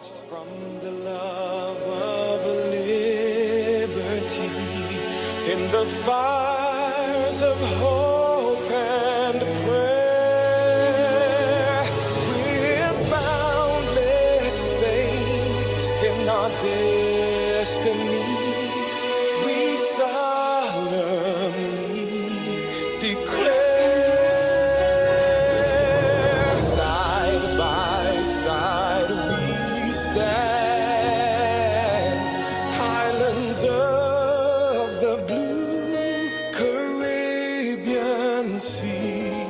From the love of liberty in the fires of hope and prayer, with boundless faith in our destiny, we solemnly declare, side by side we stand, highlands of the blue Caribbean Sea.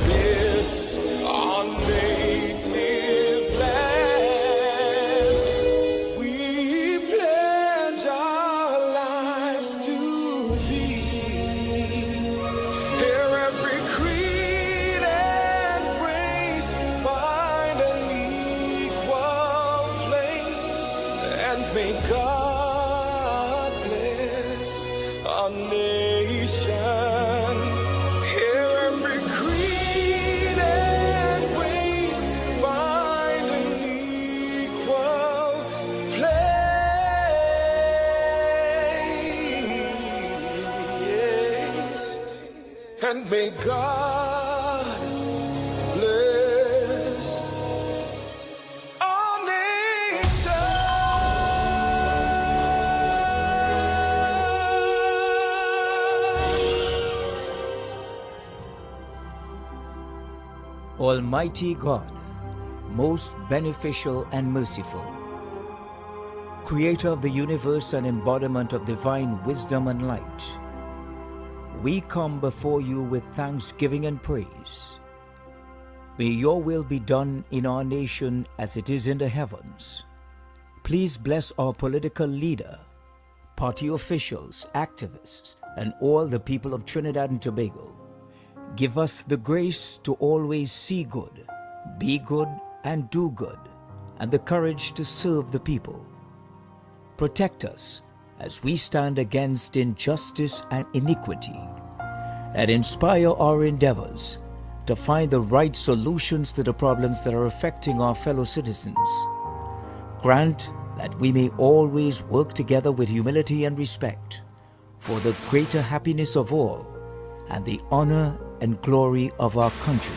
This our native land, we pledge our lives to thee. Here every creed and race find an equal place, and may God bless our nation. Here every creed and race find an equal place, and may God bless our nation. Almighty God, most beneficial and merciful, Creator of the universe and embodiment of divine wisdom and light, we come before you with thanksgiving and praise. May your will be done in our nation as it is in the heavens. Please bless our political leader, party officials, activists, and all the people of Trinidad and Tobago. Give us the grace to always see good, be good, and do good, and the courage to serve the people. Protect us as we stand against injustice and iniquity, and inspire our endeavors to find the right solutions to the problems that are affecting our fellow citizens. Grant that we may always work together with humility and respect for the greater happiness of all and the honor and glory of our country.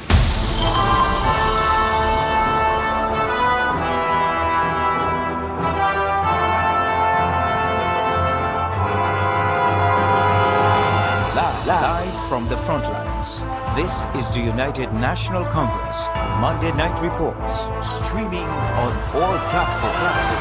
Live from the front lines, this is the United National Congress Monday Night Reports, streaming on all platforms.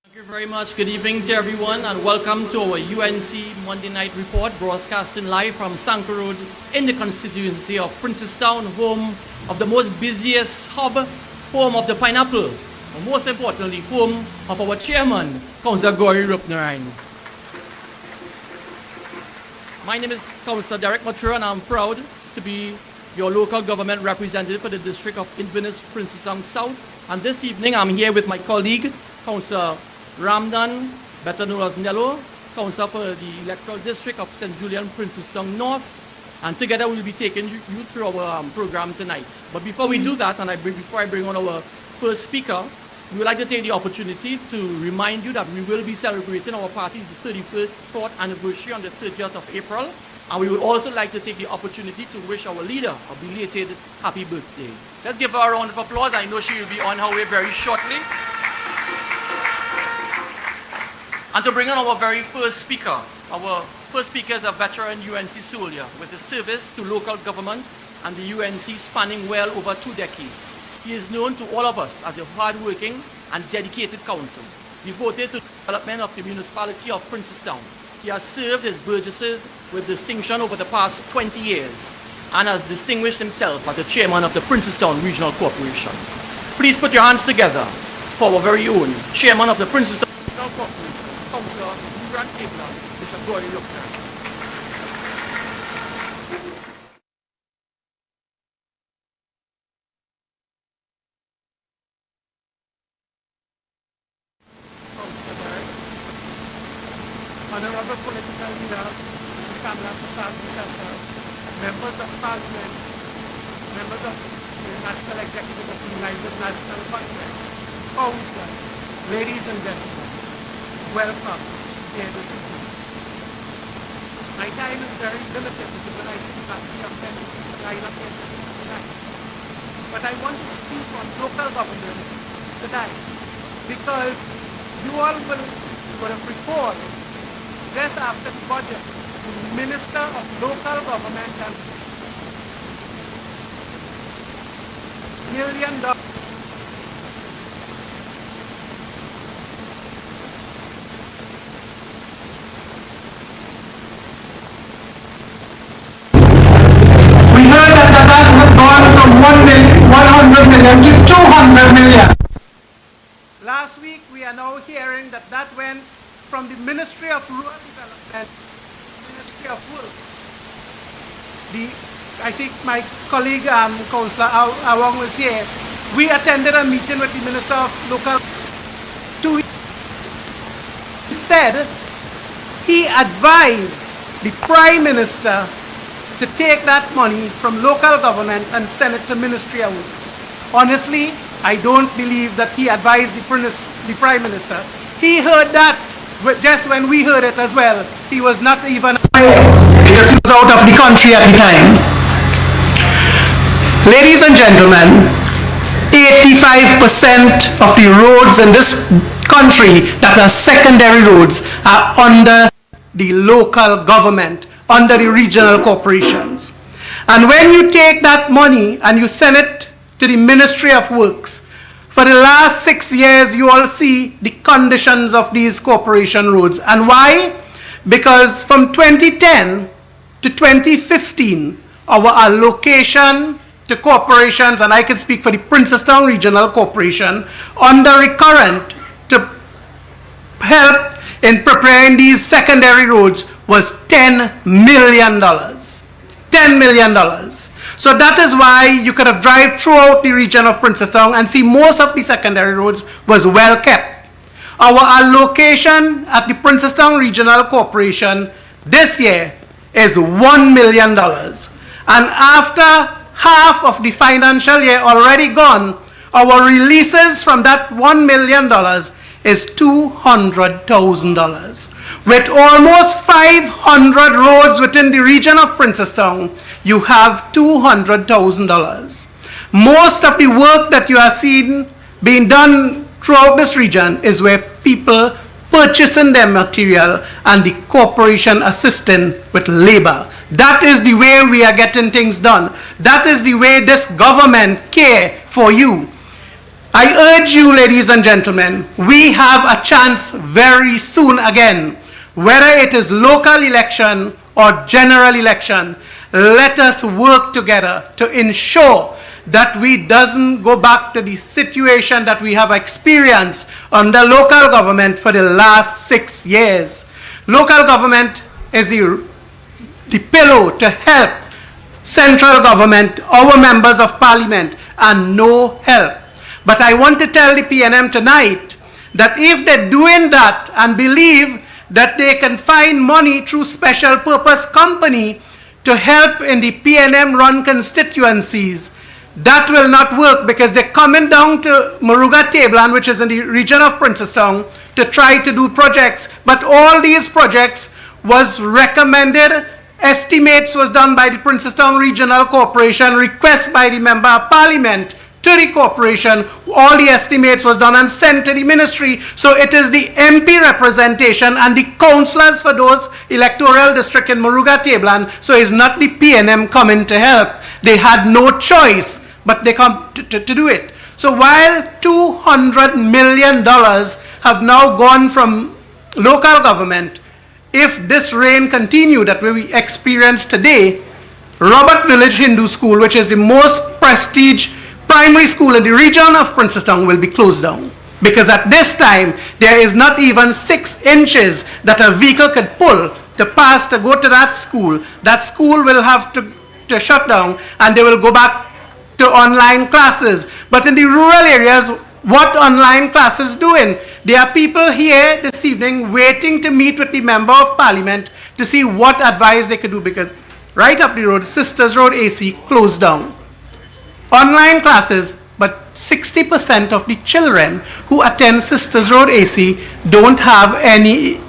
Thank you very much. Good evening to everyone, and welcome to our UNC Monday Night Report, broadcasting live from Sanko Road in the constituency of Princestown, home of the most busiest hub, home of the pineapple, and most importantly, home of our chairman, Councillor Gori Rupnarine. My name is Councillor Derek Mature, and I'm proud to be your local government representative for the District of Inverness, Princestown South. And this evening, I'm here with my colleague, Councillor Ramdan, better known as Nello, Councillor for the Electoral District of St. Julian, Princestown North. And together we'll be taking you through our program tonight. But before we do that, and before I bring on our first speaker, we would like to take the opportunity to remind you that we will be celebrating our party's 34th anniversary on the 30th of April. And we would also like to take the opportunity to wish our leader a belated happy birthday. Let's give her a round of applause. I know she will be on her way very shortly. And to bring on our very first speaker is a veteran UNC soldier with a service to local government and the UNC spanning well over 2 decades. He is known to all of us as a hard-working and dedicated council, devoted to the development of the municipality of Princestown. He has served his burgesses with distinction over the past 20 years and has distinguished himself as the chairman of the Princestown Regional Corporation. Please put your hands together for our very own chairman of the Princestown Regional Corporation, Councillor Grant Abler, Mr. Gori Rupnarine. Honorable political leader, Kamala Prasad Mukherjee, members of parliament, members of the National Executive of the United National Congress, councillors, ladies and gentlemen, welcome here this evening. My time is very limited because I think that we have many people line up here tonight. But I want to speak on local government tonight because you all will have recalled just after the budget, the Minister of Local Government and $1 million. We heard that has gone from 100 million to 200 million. Last week, we are now hearing that went from the Ministry of Rural Development, Ministry of Work. I think my colleague, Councillor Awang was here. We attended a meeting with the Minister of Local. He said he advised the Prime Minister to take that money from local government and send it to Ministry of Works. Honestly, I don't believe that he advised the Prime Minister. He heard that just when we heard it as well. He was not even aware because he was out of the country at the time. Ladies and gentlemen, 85% of the roads in this country that are secondary roads are under the local government, under the regional corporations. And when you take that money and you send it to the Ministry of Works, for the last 6 years you all see the conditions of these corporation roads. And why? Because from 2010 to 2015, our allocation to corporations, and I can speak for the Princestown Regional Corporation, under recurrent to help in preparing these secondary roads was $10 million. $10 million. So that is why you could have driven throughout the region of Princestown and see most of the secondary roads was well kept. Our allocation at the Princestown Regional Corporation this year is $1 million. And after half of the financial year already gone, our releases from that $1 million is $200,000. With almost 500 roads within the region of Princestown, you have $200,000. Most of the work that you are seeing being done throughout this region is where people purchasing their material and the corporation assisting with labor. That is the way we are getting things done. That is the way this government care for you. I urge you, ladies and gentlemen, we have a chance very soon again. Whether it is local election or general election, let us work together to ensure that we doesn't go back to the situation that we have experienced under local government for the last 6 years. Local government is the pillow to help central government, our members of parliament, and no help. But I want to tell the PNM tonight that if they're doing that and believe that they can find money through special purpose company to help in the PNM run constituencies, that will not work because they're coming down to Moruga Tablan, which is in the region of Princestown, to try to do projects. But all these projects was recommended, estimates was done by the Princestown Regional Corporation, request by the Member of Parliament to the corporation, all the estimates was done and sent to the ministry. So it is the MP representation and the councillors for those electoral district in Moruga Tablan. So it's not the PNM coming to help. They had no choice, but they come to do it. So while $200 million have now gone from local government, if this rain continue that we experience today, Robert Village Hindu School, which is the most prestige primary school in the region of Princestown, will be closed down. Because at this time, there is not even 6 inches that a vehicle could pull to pass to go to that school. That school will have to shut down and they will go back to online classes. But in the rural areas, what online classes doing? There are people here this evening waiting to meet with the Member of Parliament to see what advice they could do, because right up the road, Sisters Road AC, closed down. Online classes, but 60% of the children who attend Sisters Road AC don't have any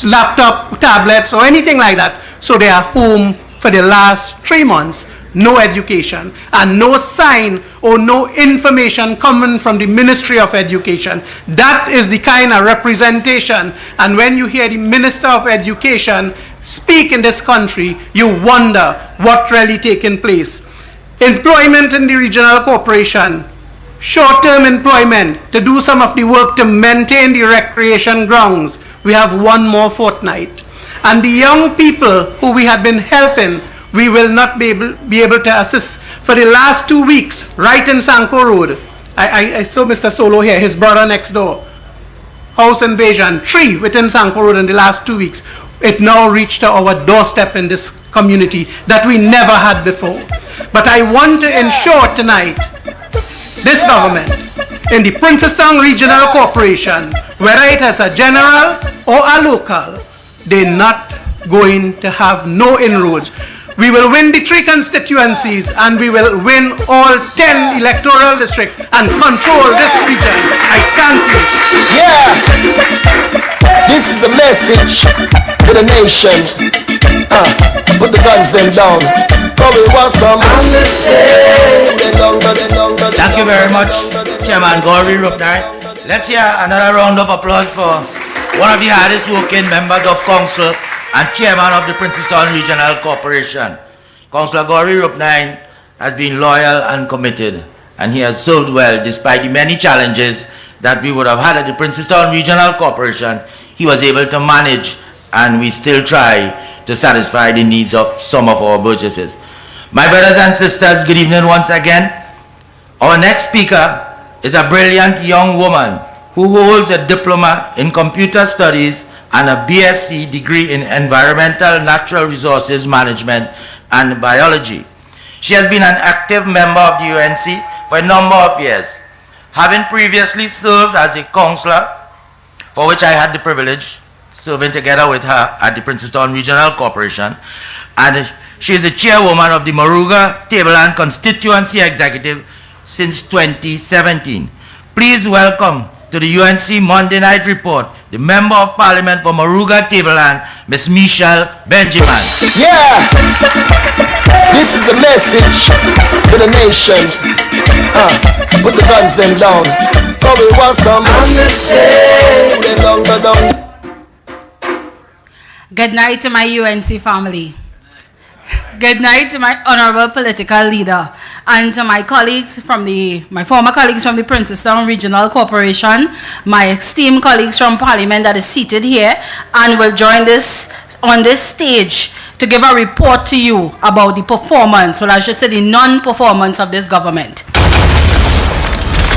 laptop, tablets, or anything like that. So they are home for the last 3 months, no education, and no sign or no information coming from the Ministry of Education. That is the kind of representation. And when you hear the Minister of Education speak in this country, you wonder what really taking place. Employment in the regional corporation, short-term employment to do some of the work to maintain the recreation grounds. We have 1 more fortnight. And the young people who we have been helping, we will not be able to assist. For the last 2 weeks, right in Sanko Road, I saw Mr. Solo here, his brother next door. House invasion, 3 within Sanko Road in the last 2 weeks. It now reached our doorstep in this community that we never had before. But I want to ensure tonight, this government, in the Princeton Regional Corporation, whether it is a general or a local, they're not going to have no inroads. We will win the 3 constituencies and we will win all 10 electoral districts and control this region. I thank you. Yeah, this is a message to the nation. Put the guns them down. Come we want some Thank you very much, Chairman Gauri Rupnai. Let's hear another round of applause for one of the hardest working members of council and chairman of the Princeton Regional Corporation. Councillor Gauri Rupnai has been loyal and committed, and he has served well despite the many challenges that we would have had at the Princeton Regional Corporation. He was able to manage, and we still try to satisfy the needs of some of our burgesses. My brothers and sisters, good evening once again. Our next speaker is a brilliant young woman who holds a diploma in computer studies and a BSc degree in environmental natural resources management and biology. She has been an active member of the UNC for a number of years, having previously served as a counselor, for which I had the privilege serving together with her at the Princeton Regional Corporation, and she is the chairwoman of the Moruga Tableland Constituency Executive since 2017. Please welcome to the UNC Monday Night Report the Member of Parliament for Moruga Tableland, Ms. Michelle Benjamin. Yeah, this is a message to the nation. Put the guns them down. Come we want some down. Good night to my UNC family. Good night to my honorable political leader and to my colleagues my former colleagues from the Princeton Regional Corporation, my esteemed colleagues from Parliament that is seated here and will join this on this stage to give a report to you about the performance, or I should say the non-performance of this government.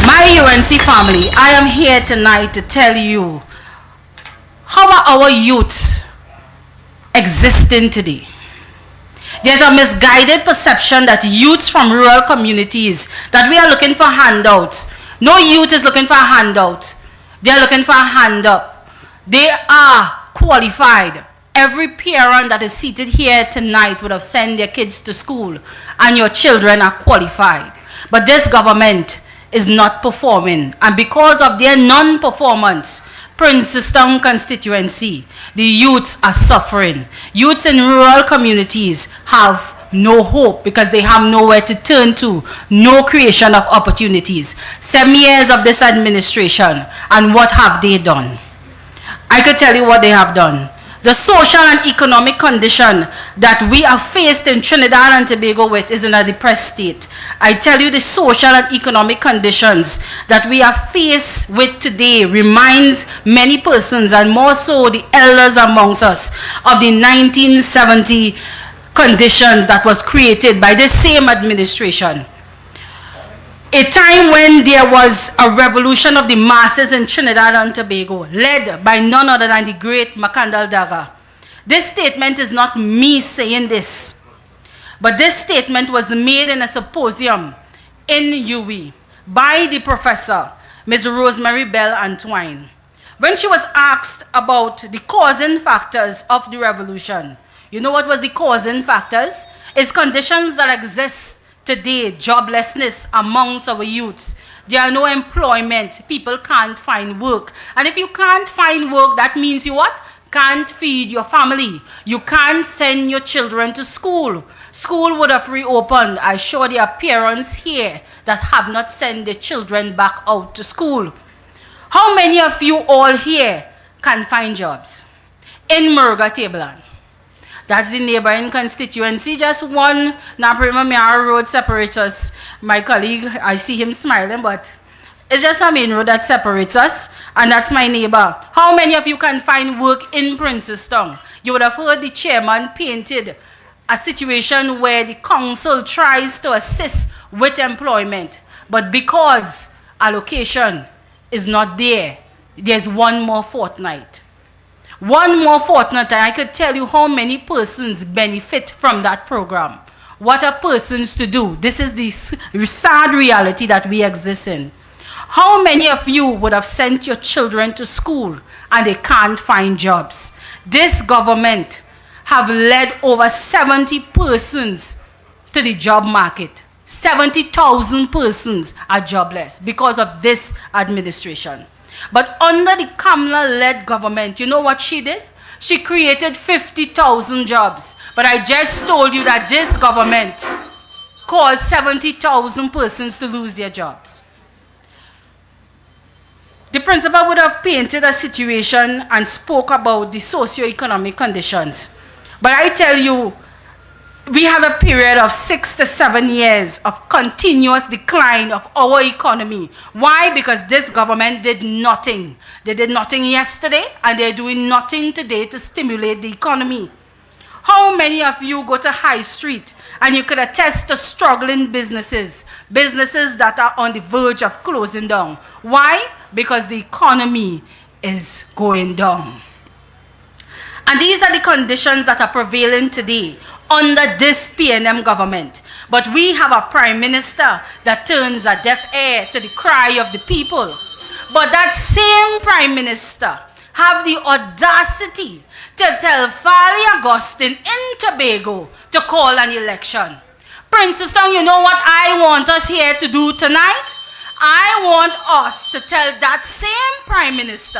My UNC family, I am here tonight to tell you how are our youth existing today. There's a misguided perception that youths from rural communities, that we are looking for handouts. No youth is looking for a handout. They are looking for a hand up. They are qualified. Every parent that is seated here tonight would have sent their kids to school, and your children are qualified. But this government is not performing, and because of their non-performance, Princeton constituency, the youths are suffering. Youths in rural communities have no hope because they have nowhere to turn to, no creation of opportunities. 7 years of this administration, and what have they done? I could tell you what they have done. The social and economic condition that we are faced in Trinidad and Tobago with is in a depressed state. I tell you, the social and economic conditions that we are faced with today reminds many persons, and more so the elders amongst us, of the 1970 conditions that was created by this same administration. A time when there was a revolution of the masses in Trinidad and Tobago, led by none other than the great Macandal Daga. This statement is not me saying this, but this statement was made in a symposium in UWI by the professor, Ms. Rosemary Bell Antwine. When she was asked about the causing factors of the revolution, You know what was the causing factors? It's conditions that exist today, joblessness amongst our youths. There are no employment. People can't find work. And if you can't find work, that means you what? Can't feed your family. You can't send your children to school. School would have reopened. I show there are parents here that have not sent their children back out to school. How many of you all here can find jobs? In Murga Tableland. That's the neighboring constituency. Just one Naprima road separates us. My colleague, I see him smiling, but it's just a main road that separates us, and that's my neighbor. How many of you can find work in Princestown? You would have heard the chairman painted a situation where the council tries to assist with employment, but because allocation is not there, there's one more fortnight. One more fortnight, and I could tell you how many persons benefit from that program. What are persons to do? This is the sad reality that we exist in. How many of you would have sent your children to school and they can't find jobs? This government have led over 70 persons to the job market. 70,000 persons are jobless because of this administration. But under the Kamala-led government, you know what she did? She created 50,000 jobs. But I just told you that this government caused 70,000 persons to lose their jobs. The principal would have painted a situation and spoke about the socio-economic conditions. But I tell you, we have a period of 6 to 7 years of continuous decline of our economy. Why? Because this government did nothing. They did nothing yesterday, and they're doing nothing today to stimulate the economy. How many of you go to High Street and you could attest to struggling businesses, businesses that are on the verge of closing down? Why? Because the economy is going down. And these are the conditions that are prevailing today under this PNM government. But we have a prime minister that turns a deaf ear to the cry of the people. But that same prime minister have the audacity to tell Fali Augustine in Tobago to call an election. Princestown, you know what I want us here to do tonight? I want us to tell that same prime minister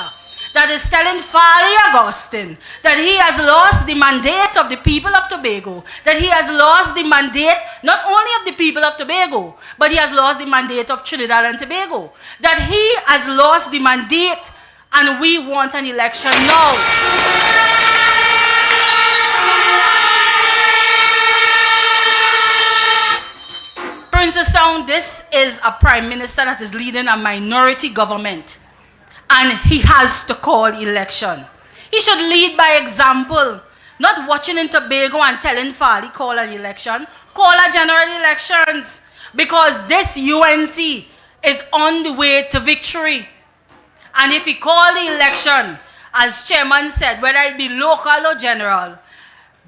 that is telling Fali Augustine that he has lost the mandate of the people of Tobago, that he has lost the mandate not only of the people of Tobago, but he has lost the mandate of Trinidad and Tobago, that he has lost the mandate, and we want an election now. Princestown, this is a prime minister that is leading a minority government, and he has to call election. He should lead by example, not watching in Tobago and telling Fali call an election. Call a general elections, because this UNC is on the way to victory. And if he call the election, as chairman said, whether it be local or general,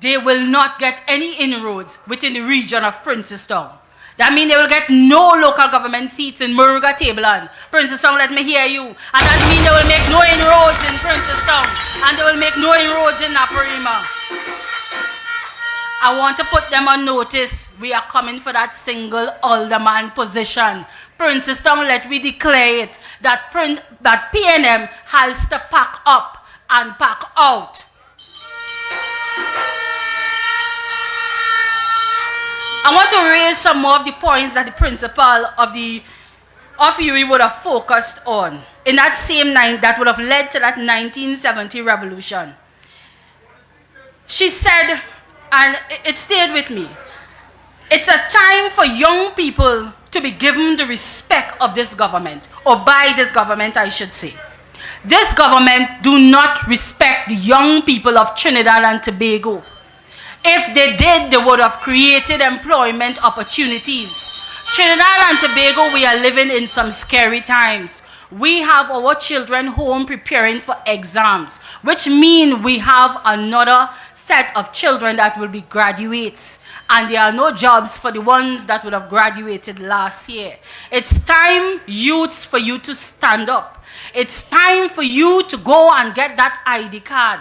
they will not get any inroads within the region of Princestown. That means they will get no local government seats in Murga Tableland. Princestown, let me hear you. And that means they will make no inroads in Princestown. And they will make no inroads in Naparima. I want to put them on notice. We are coming for that single alderman position. Princestown, let me declare it, that PNM has to pack up and pack out. I want to raise some more of the points that the principal of the URI would have focused on in that same night that would have led to that 1970 revolution. She said, and it stayed with me, it's a time for young people to be given the respect of this government, or by this government, I should say. This government do not respect the young people of Trinidad and Tobago. If they did, they would have created employment opportunities. Trinidad and Tobago, we are living in some scary times. We have our children home preparing for exams, which means we have another set of children that will be graduates. And there are no jobs for the ones that would have graduated last year. It's time, youths, for you to stand up. It's time for you to go and get that ID card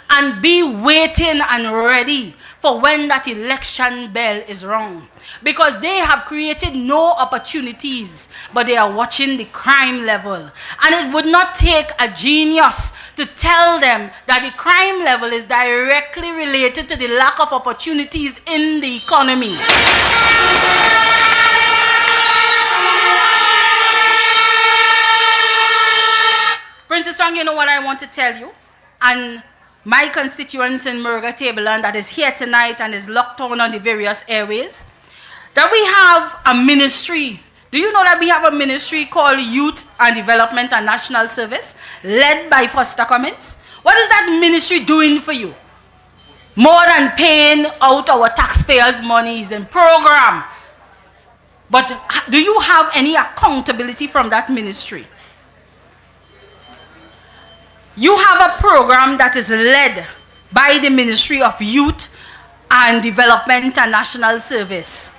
and be waiting and ready for when that election bell is rung. Because they have created no opportunities, but they are watching the crime level. And it would not take a genius to tell them that the crime level is directly related to the lack of opportunities in the economy. Princess Strong, you know what I want to tell you? And my constituents in Murga Tableland that is here tonight and is locked on the various airways, that we have a ministry. Do you know that we have a ministry called Youth and Development and National Service, led by Foster Cummins? What is that ministry doing for you? More than paying out our taxpayers' monies in program. But do you have any accountability from that ministry? You have a program that is led by the Ministry of Youth and Development and National Service.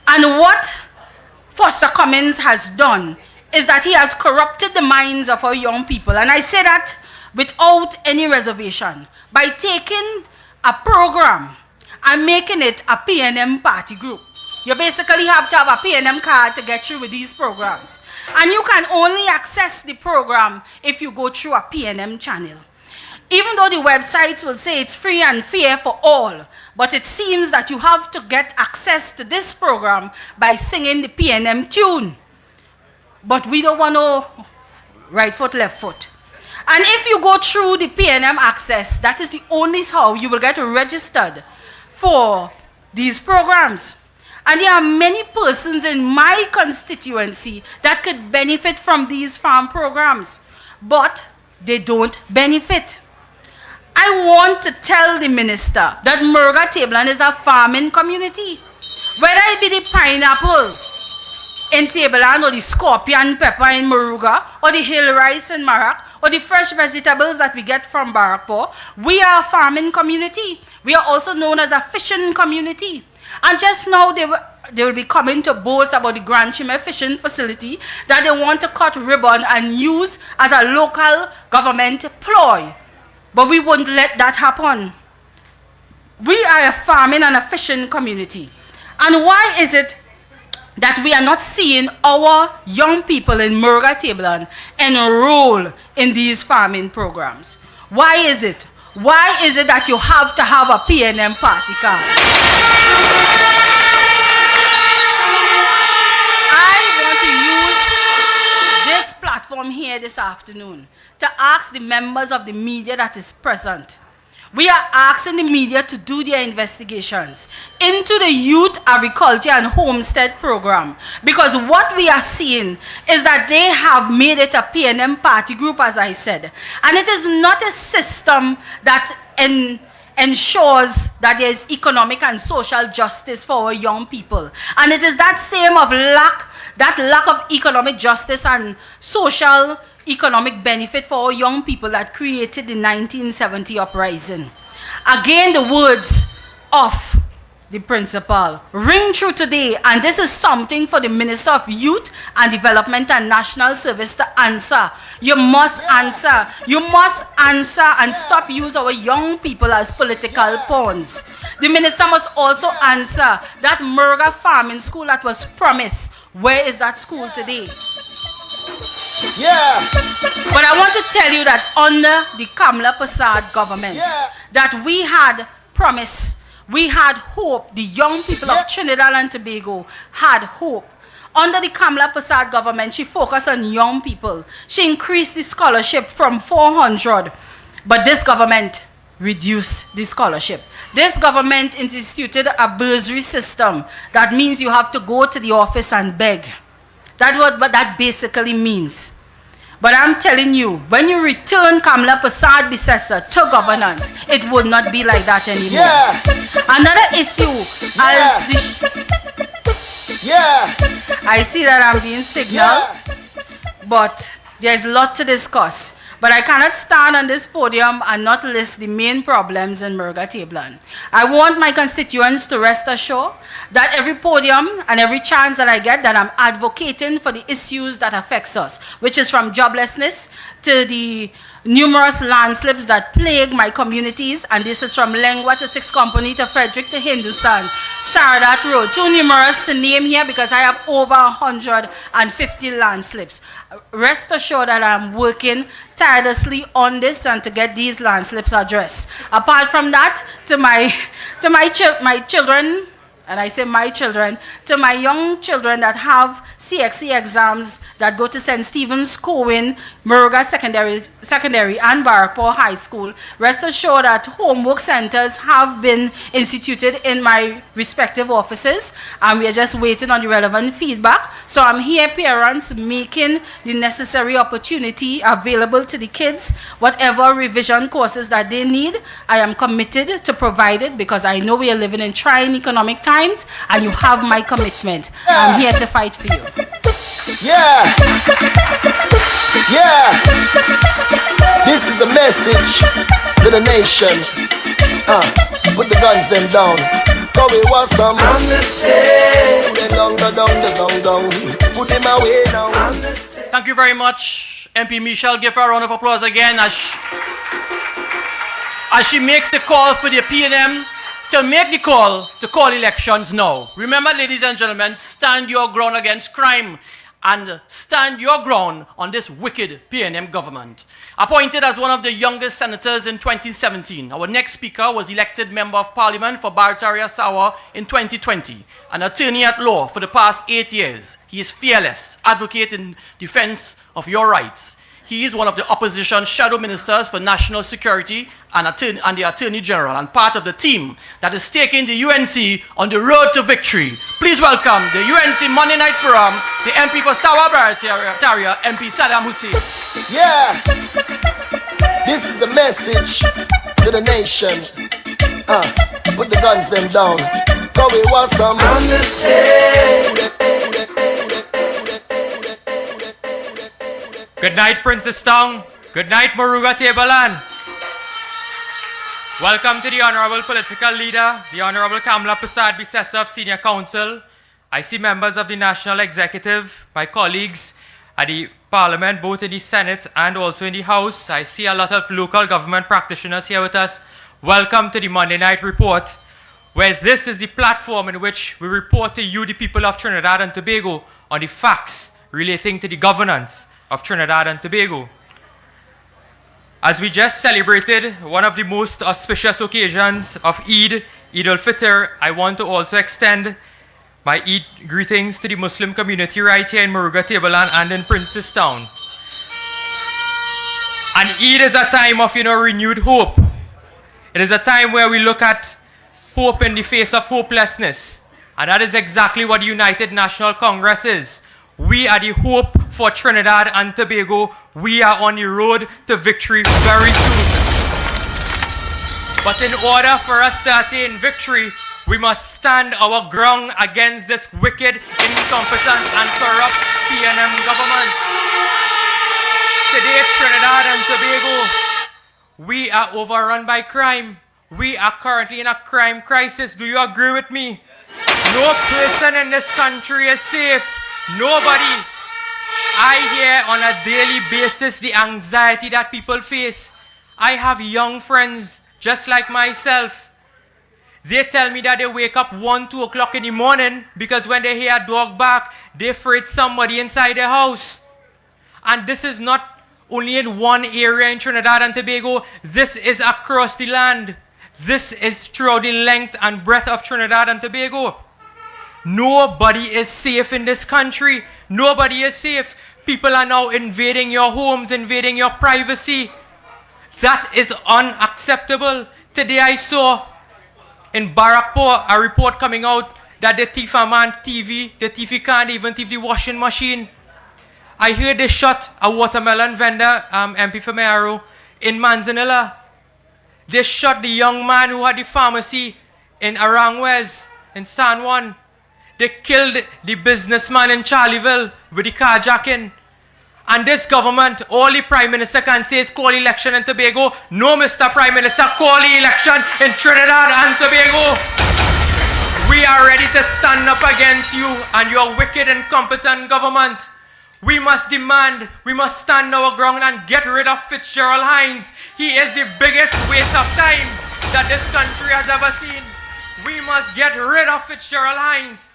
And what Foster Cummins has done is that he has corrupted the minds of our young people. And I say that without any reservation. By taking a program and making it a P&M party group. You basically have to have a P&M card to get through with these programs. And you can only access the program if you go through a P&M channel. Even though the website will say it's free and fair for all, but it seems that you have to get access to this program by singing the P&M tune. But we don't want no right foot, left foot. And if you go through the P&M access, that is the only how you will get registered for these programs. And there are many persons in my constituency that could benefit from these farm programs, but they don't benefit. I want to tell the minister that Murga Tableland is a farming community. Whether it be the pineapple in Tableland, or the scorpion pepper in Moruga, or the hill rice in Marak, or the fresh vegetables that we get from Barakpo, we are a farming community. We are also known as a fishing community. And just now they will be coming to boast about the Grand Chime fishing facility that they want to cut ribbon and use as a local government ploy. But we won't let that happen. We are a farming and a fishing community. And why is it that we are not seeing our young people in Murga Tableland enroll in these farming programs? Why is it? Why is it that you have to have a P&M party card? I want to use this platform here this afternoon to ask the members of the media that is present. We are asking the media to do their investigations into the Youth Agriculture and Homestead program, because what we are seeing is that they have made it a P&M party group, as I said, and it is not a system that ensures that there is economic and social justice for our young people. And it is that same of lack of economic justice and social economic benefit for our young people that created the 1970 uprising. Again, the words of the principal ring true today, and this is something for the Minister of Youth and Development and National Service to answer. You must answer. You must answer and stop using our young people as political pawns. The minister must also answer that Murga farming school that was promised. Where is that school today? Yeah. But I want to tell you that under the Kamla Prasad government, that we had promise, we had hope. The young people of Trinidad and Tobago had hope. Under the Kamla Prasad government, she focused on young people. She increased the scholarship from 400, but this government reduced the scholarship. This government instituted a bursary system. That means you have to go to the office and beg. That's what that basically means. But I'm telling you, when you return Kamla Prasad Bisesa to governance, it would not be like that anymore. Another issue, I see that I'm being signaled, but there's a lot to discuss. But I cannot stand on this podium and not list the main problems in Murga Tablan. I want my constituents to rest assured that every podium and every chance that I get, that I'm advocating for the issues that affects us, which is from joblessness to the numerous landslips that plague my communities, and this is from Lengwa to 6th Company to Frederick to Hindustan, Saradat Road, too numerous to name here because I have over 150 landslips. Rest assured that I'm working tirelessly on this and to get these landslips addressed. Apart from that, to my children, and I say my children, to my young children that have CXC exams that go to St. Stephen's, Cowan, Murga Secondary, and Barrackpore High School, rest assured that homework centers have been instituted in my respective offices, and we are just waiting on the relevant feedback. So I'm here, parents, making the necessary opportunity available to the kids. Whatever revision courses that they need, I am committed to provide it because I know we are living in trying economic times, and you have my commitment. I'm here to fight for you. Yeah. Yeah. This is a message to the nation. Put the guns them down. Cause we want some understand. Put them away now. Thank you very much, MP Michelle. Give her a round of applause again as she makes the call for the PNM to make the call to call elections now. Remember, ladies and gentlemen, stand your ground against crime and stand your ground on this wicked PNM government. Appointed as one of the youngest senators in 2017, our next speaker was elected Member of Parliament for Barataria Sawa in 2020, an attorney at law for the past 8 years. He is fearless, advocate in defense of your rights. He is one of the opposition shadow ministers for national security and the Attorney General, and part of the team that is taking the UNC on the road to victory. Please welcome the UNC Monday Night Forum, the MP for Sawa Barataria, MP Saddam Hussein. Yeah. This is a message to the nation. Put the guns them down. Cause we want some understand. Good night, Princestown. Good night, Murga Tablan. Welcome to the Honorable Political Leader, the Honorable Kamala Prasad Bisessa of Senior Council. I see members of the National Executive, my colleagues at the Parliament, both in the Senate and also in the House. I see a lot of local government practitioners here with us. Welcome to the Monday Night Report, where this is the platform in which we report to you, the people of Trinidad and Tobago, on the facts relating to the governance of Trinidad and Tobago. As we just celebrated one of the most auspicious occasions of Eid al-Fitr, I want to also extend my Eid greetings to the Muslim community right here in Murga Tablan and in Princestown. And Eid is a time of, renewed hope. It is a time where we look at hope in the face of hopelessness. And that is exactly what the United National Congress is. We are the hope for Trinidad and Tobago. We are on the road to victory very soon. But in order for us to attain victory, we must stand our ground against this wicked, incompetent, and corrupt PNM government. Today, Trinidad and Tobago, we are overrun by crime. We are currently in a crime crisis. Do you agree with me? No person in this country is safe. Nobody. I hear on a daily basis the anxiety that people face. I have young friends just like myself. They tell me that they wake up 1, 2 o'clock in the morning because when they hear a dog bark, they're afraid somebody inside their house. And this is not only in one area in Trinidad and Tobago. This is across the land. This is throughout the length and breadth of Trinidad and Tobago. Nobody is safe in this country. Nobody is safe. People are now invading your homes, invading your privacy. That is unacceptable. Today I saw in Barrackpore a report coming out that they thief a man TV. The thief can't even thief the washing machine. I heard they shot a watermelon vendor, MP Femero, in Manzanilla. They shot the young man who had the pharmacy in Arangwes, in San Juan. They killed the businessman in Charleville with the carjacking. And this government, all the Prime Minister can say is call election in Tobago. No, Mr. Prime Minister, call the election in Trinidad and Tobago. We are ready to stand up against you and your wicked, incompetent government. We must demand, we must stand our ground and get rid of Fitzgerald Hines. He is the biggest waste of time that this country has ever seen. We must get rid of Fitzgerald Hines.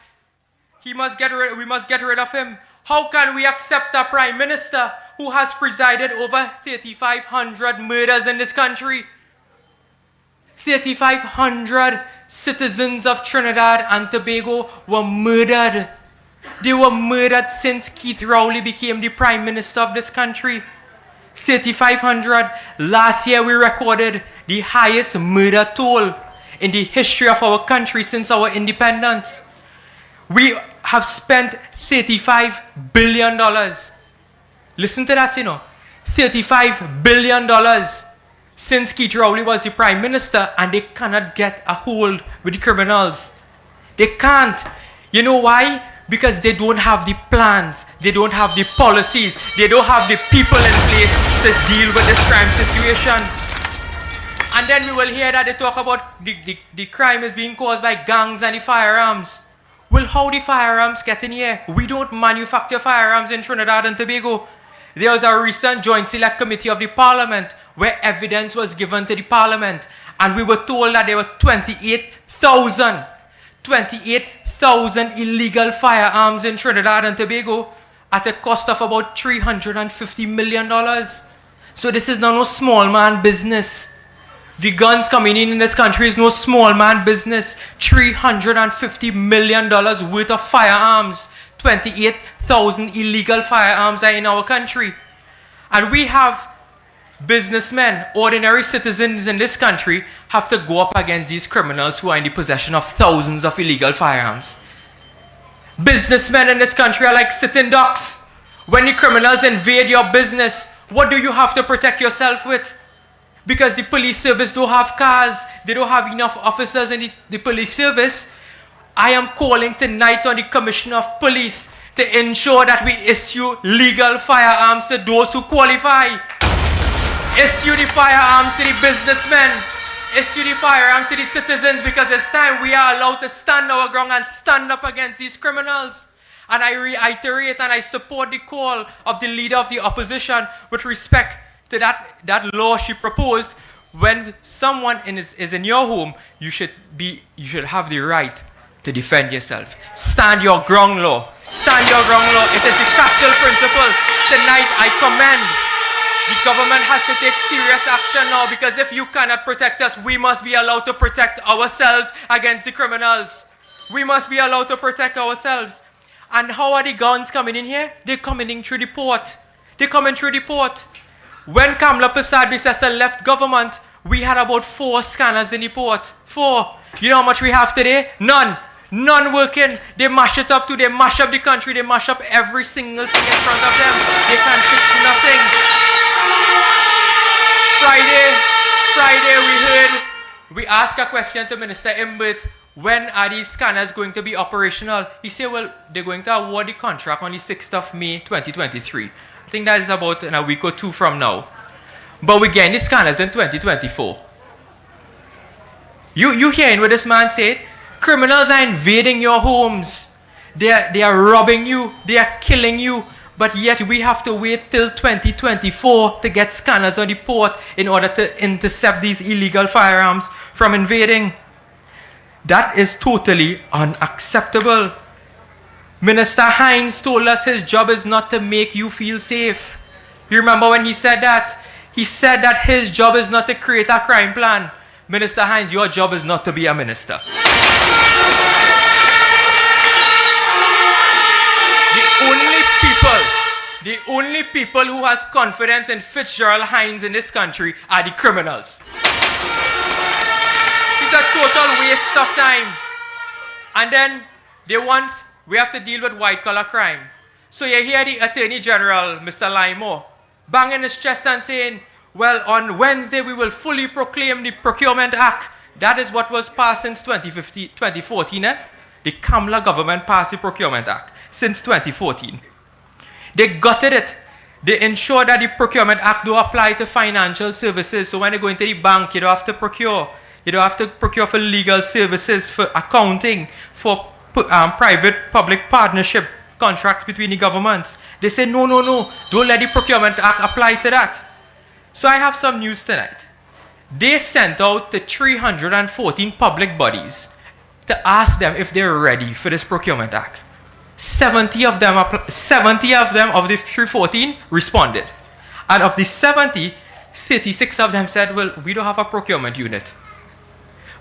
We must get rid of him. How can we accept a Prime Minister who has presided over 3,500 murders in this country? 3,500 citizens of Trinidad and Tobago were murdered. They were murdered since Keith Rowley became the Prime Minister of this country. 3,500. Last year we recorded the highest murder toll in the history of our country since our independence. We have spent $35 billion. Listen to that, you know. $35 billion since Keith Rowley was the Prime Minister, and they cannot get a hold with the criminals. They can't. You know why? Because they don't have the plans, they don't have the policies, they don't have the people in place to deal with this crime situation. And then we will hear that they talk about the crime is being caused by gangs and the firearms. Well, how the firearms get in here? We don't manufacture firearms in Trinidad and Tobago. There was a recent Joint Select Committee of the Parliament where evidence was given to the Parliament, and we were told that there were 28,000 illegal firearms in Trinidad and Tobago at a cost of about $350 million. So this is no small man business. The guns coming in this country is no small man business. $350 million worth of firearms. 28,000 illegal firearms are in our country. And we have businessmen, ordinary citizens in this country, have to go up against these criminals who are in the possession of thousands of illegal firearms. Businessmen in this country are like sitting ducks. When the criminals invade your business, what do you have to protect yourself with? Because the police service don't have cars, they don't have enough officers in the police service. I am calling tonight on the Commissioner of Police to ensure that we issue legal firearms to those who qualify. Issue the firearms to the businessmen. Issue the firearms to the citizens, because it's time we are allowed to stand our ground and stand up against these criminals. And I reiterate and I support the call of the leader of the opposition with respect to that law she proposed. When someone is in your home, you should have the right to defend yourself. Stand your ground law. Stand your ground law. It is the castle principle. Tonight I commend. The government has to take serious action now, because if you cannot protect us, we must be allowed to protect ourselves against the criminals. We must be allowed to protect ourselves. And how are the guns coming in here? They're coming in through the port. They're coming through the port. When Kamla Persad-Bissessar left government, we had about 4 scanners in the port. 4. You know how much we have today? None. None working. They mash it up too. They mash up the country. They mash up every single thing in front of them. They can fix nothing. Friday we asked a question to Minister Imbert, when are these scanners going to be operational? He said, well, they're going to award the contract on the 6th of May 2023. I think that is about in a week or 2 from now. But we're getting the scanners in 2024. You hearing what this man said? Criminals are invading your homes. They are robbing you. They are killing you. But yet we have to wait till 2024 to get scanners on the port in order to intercept these illegal firearms from invading. That is totally unacceptable. Minister Hines told us his job is not to make you feel safe. You remember when he said that? He said that his job is not to create a crime plan. Minister Hines, your job is not to be a minister. The only people who has confidence in Fitzgerald Hines in this country are the criminals. It's a total waste of time. And then we have to deal with white-collar crime. So you hear the Attorney General, Mr. Lymore, banging his chest and saying, well, on Wednesday we will fully proclaim the Procurement Act. That is what was passed since 2014. The Kamla government passed the Procurement Act since 2014. They gutted it. They ensure that the Procurement Act do apply to financial services. So when they go into the bank, you don't have to procure. You don't have to procure for legal services, for accounting, for private-public partnership contracts between the governments. They say, no, no, no, don't let the Procurement Act apply to that. So I have some news tonight. They sent out to 314 public bodies to ask them if they're ready for this Procurement Act. 70 of them of the 314 responded. And of the 70, 36 of them said, well, we don't have a procurement unit.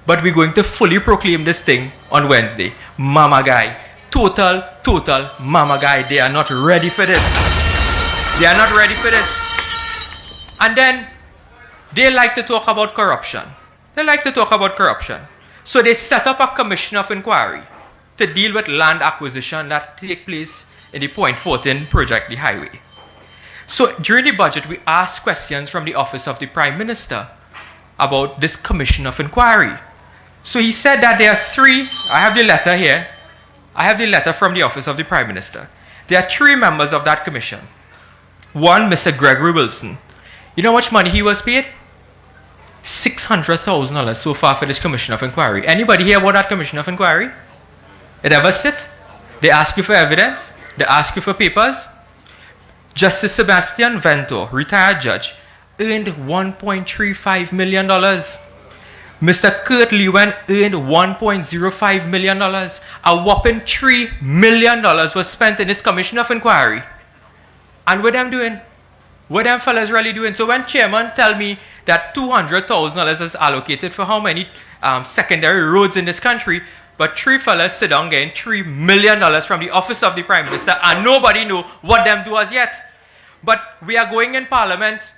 But we're going to fully proclaim this thing on Wednesday. Mama guy. Total mama guy. They are not ready for this. They are not ready for this. And then they like to talk about corruption. They like to talk about corruption. So they set up a commission of inquiry to deal with land acquisition that take place in the Point Fortin project, the highway. So during the budget, we asked questions from the Office of the Prime Minister about this commission of inquiry. So he said that there are three, I have the letter here. I have the letter from the Office of the Prime Minister. There are three members of that commission. One, Mr. Gregory Wilson. You know how much money he was paid? $600,000 so far for this commission of inquiry. Anybody hear about that commission of inquiry? It ever sit? They ask you for evidence. They ask you for papers. Justice Sebastian Vento, retired judge, earned $1.35 million. Mr. Kurt Lewen earned $1.05 million. A whopping $3 million was spent in this commission of inquiry. And what them doing? What them fellas really doing? So when chairman tell me that $200,000 is allocated for how many secondary roads in this country, but three fellas sit down getting $3 million from the Office of the Prime Minister, and nobody know what them do as yet. But we are going in Parliament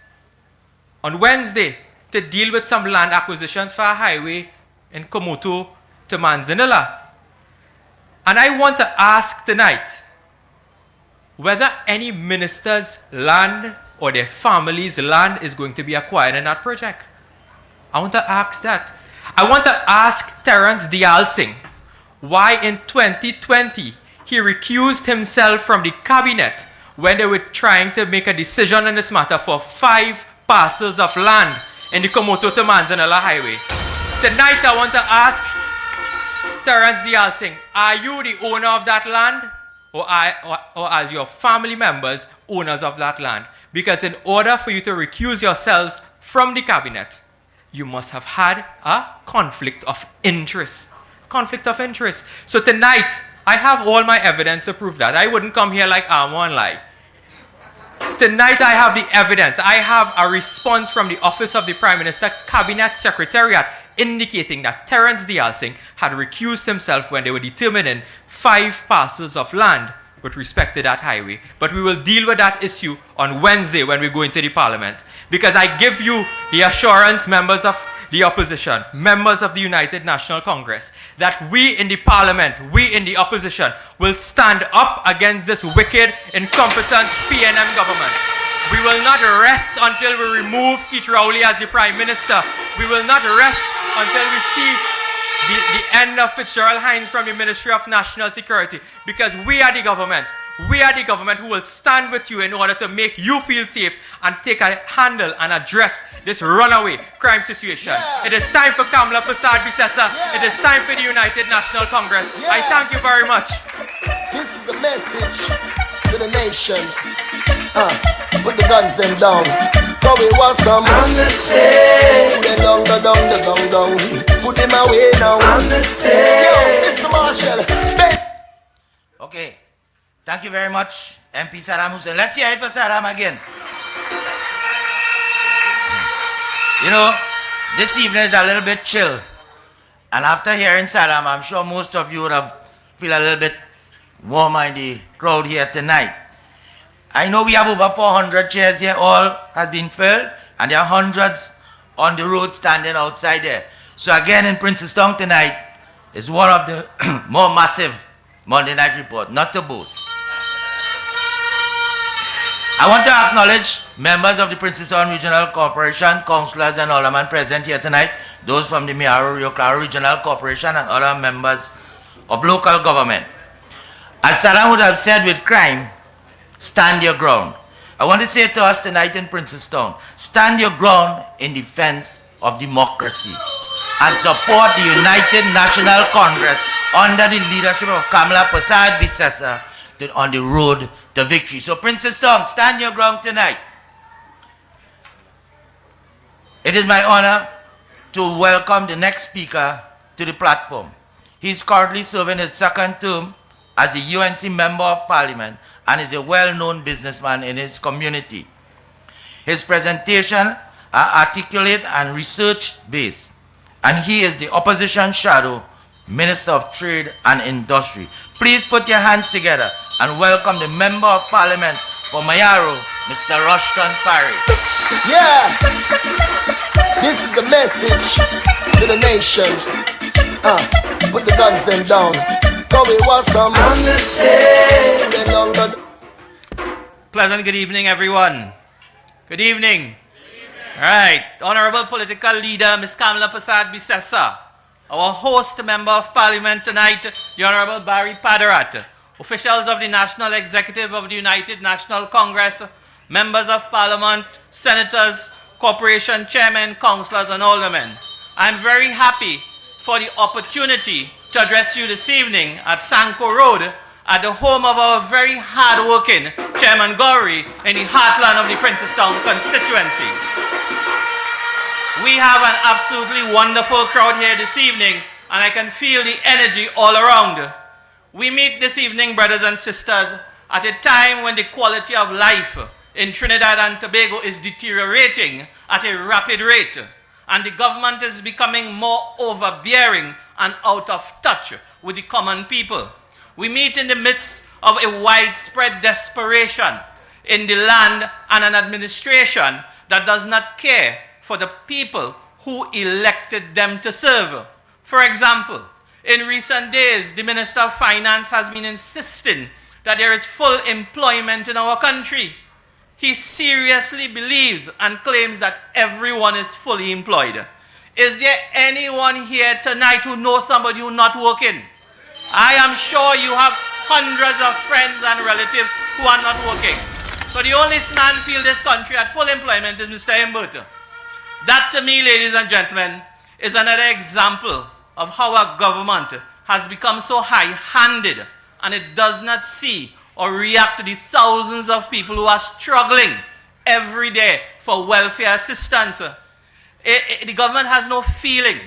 on Wednesday to deal with some land acquisitions for a highway in Komoto to Manzanilla. And I want to ask tonight whether any minister's land or their family's land is going to be acquired in that project. I want to ask that. I want to ask Terence Dial Singh why in 2020 he recused himself from the cabinet when they were trying to make a decision on this matter for 5 parcels of land in the Komoto to Manzanilla highway. Tonight I want to ask Terence Dial Singh, are you the owner of that land? Or as your family members owners of that land? Because in order for you to recuse yourselves from the cabinet, you must have had a conflict of interest. Conflict of interest. So tonight, I have all my evidence to prove that. I wouldn't come here like armor and lie. Tonight I have the evidence. I have a response from the Office of the Prime Minister Cabinet Secretariat indicating that Terence Dial Singh had recused himself when they were determining 5 parcels of land with respect to that highway. But we will deal with that issue on Wednesday when we go into the Parliament. Because I give you the assurance, members of the opposition, members of the United National Congress, that we in the Parliament, we in the opposition, will stand up against this wicked, incompetent PNM government. We will not rest until we remove Keith Rowley as the Prime Minister. We will not rest until we see the end of Fitzgerald Hines from the Ministry of National Security. Because we are the government. We are the government who will stand with you in order to make you feel safe and take a handle and address this runaway crime situation. It is time for Kamala Prasad-Bissessa. It is time for the United National Congress. I thank you very much. This is a message to the nation. Put the guns them down. So we want some understand. Put them down, down. Put them away now. Understand. Yo, Mr. Marshall. Okay. Thank you very much, MP Saddam Hussein. Let's hear it for Saddam again. You know, this evening is a little bit chill. And after hearing Saddam, I'm sure most of you would have feel a little bit warmer in the crowd here tonight. I know we have over 400 chairs here, all has been filled, and there are hundreds on the road standing outside there. So again, in Princestown tonight is one of the more massive Monday Night Report, not to boast. I want to acknowledge members of the Princestown Regional Corporation, councillors and aldermen present here tonight, those from the Miaro Rio Claro Regional Corporation and other members of local government. As Saddam would have said with crime, stand your ground. I want to say to us tonight in Princestown, stand your ground in defense of democracy and support the United National Congress under the leadership of Kamala Prasad Bissessa on the road to victory. So Princestown, stand your ground tonight. It is my honor to welcome the next speaker to the platform. He is currently serving his second term as the UNC Member of Parliament and is a well-known businessman in his community. His presentation are articulate and research-based, and he is the Opposition Shadow Minister of Trade and Industry. Please put your hands together and welcome the Member of Parliament for Mayaro, Mr. Rushton Parry. Yeah, this is a message to the nation. Put the guns them down. Cause we want some understanding. Pleasant good evening, everyone. Good evening. All right, Honorable Political Leader, Ms. Kamala Prasad Bissessa, our host Member of Parliament tonight, the Honorable Barry Padarat, officials of the National Executive of the United National Congress, members of Parliament, senators, corporation chairmen, councillors, and aldermen. I'm very happy for the opportunity to address you this evening at Sanko Road, at the home of our very hard-working Chairman Gowrie in the heartland of the Princestown constituency. We have an absolutely wonderful crowd here this evening, and I can feel the energy all around. We meet this evening, brothers and sisters, at a time when the quality of life in Trinidad and Tobago is deteriorating at a rapid rate, and the government is becoming more overbearing and out of touch with the common people. We meet in the midst of a widespread desperation in the land and an administration that does not care for the people who elected them to serve. For example, in recent days, the Minister of Finance has been insisting that there is full employment in our country. He seriously believes and claims that everyone is fully employed. Is there anyone here tonight who knows somebody who's not working? I am sure you have hundreds of friends and relatives who are not working. So the only man feel this country at full employment is Mr. Mbut. That to me, ladies and gentlemen, is another example of how our government has become so high-handed and it does not see or react to the thousands of people who are struggling every day for welfare assistance. The government has no feeling,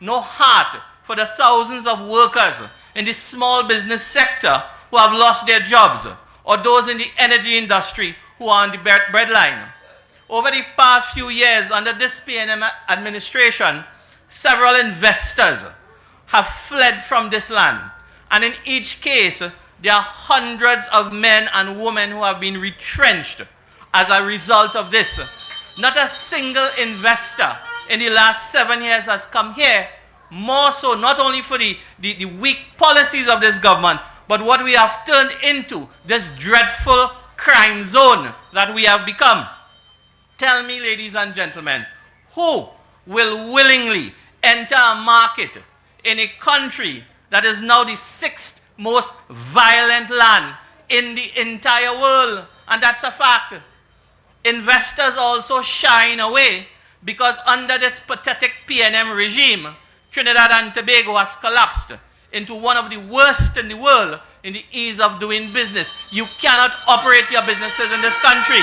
no heart for the thousands of workers in the small business sector who have lost their jobs, or those in the energy industry who are on the breadline. Over the past few years, under this PNM administration, several investors have fled from this land. And in each case, there are hundreds of men and women who have been retrenched as a result of this. Not a single investor in the last 7 years has come here, more so not only for the weak policies of this government, but what we have turned into this dreadful crime zone that we have become. Tell me, ladies and gentlemen, who will willingly enter a market in a country that is now the 6th most violent land in the entire world? And that's a fact. Investors also shine away because under this pathetic PNM regime, Trinidad and Tobago has collapsed into one of the worst in the world in the ease of doing business. You cannot operate your businesses in this country.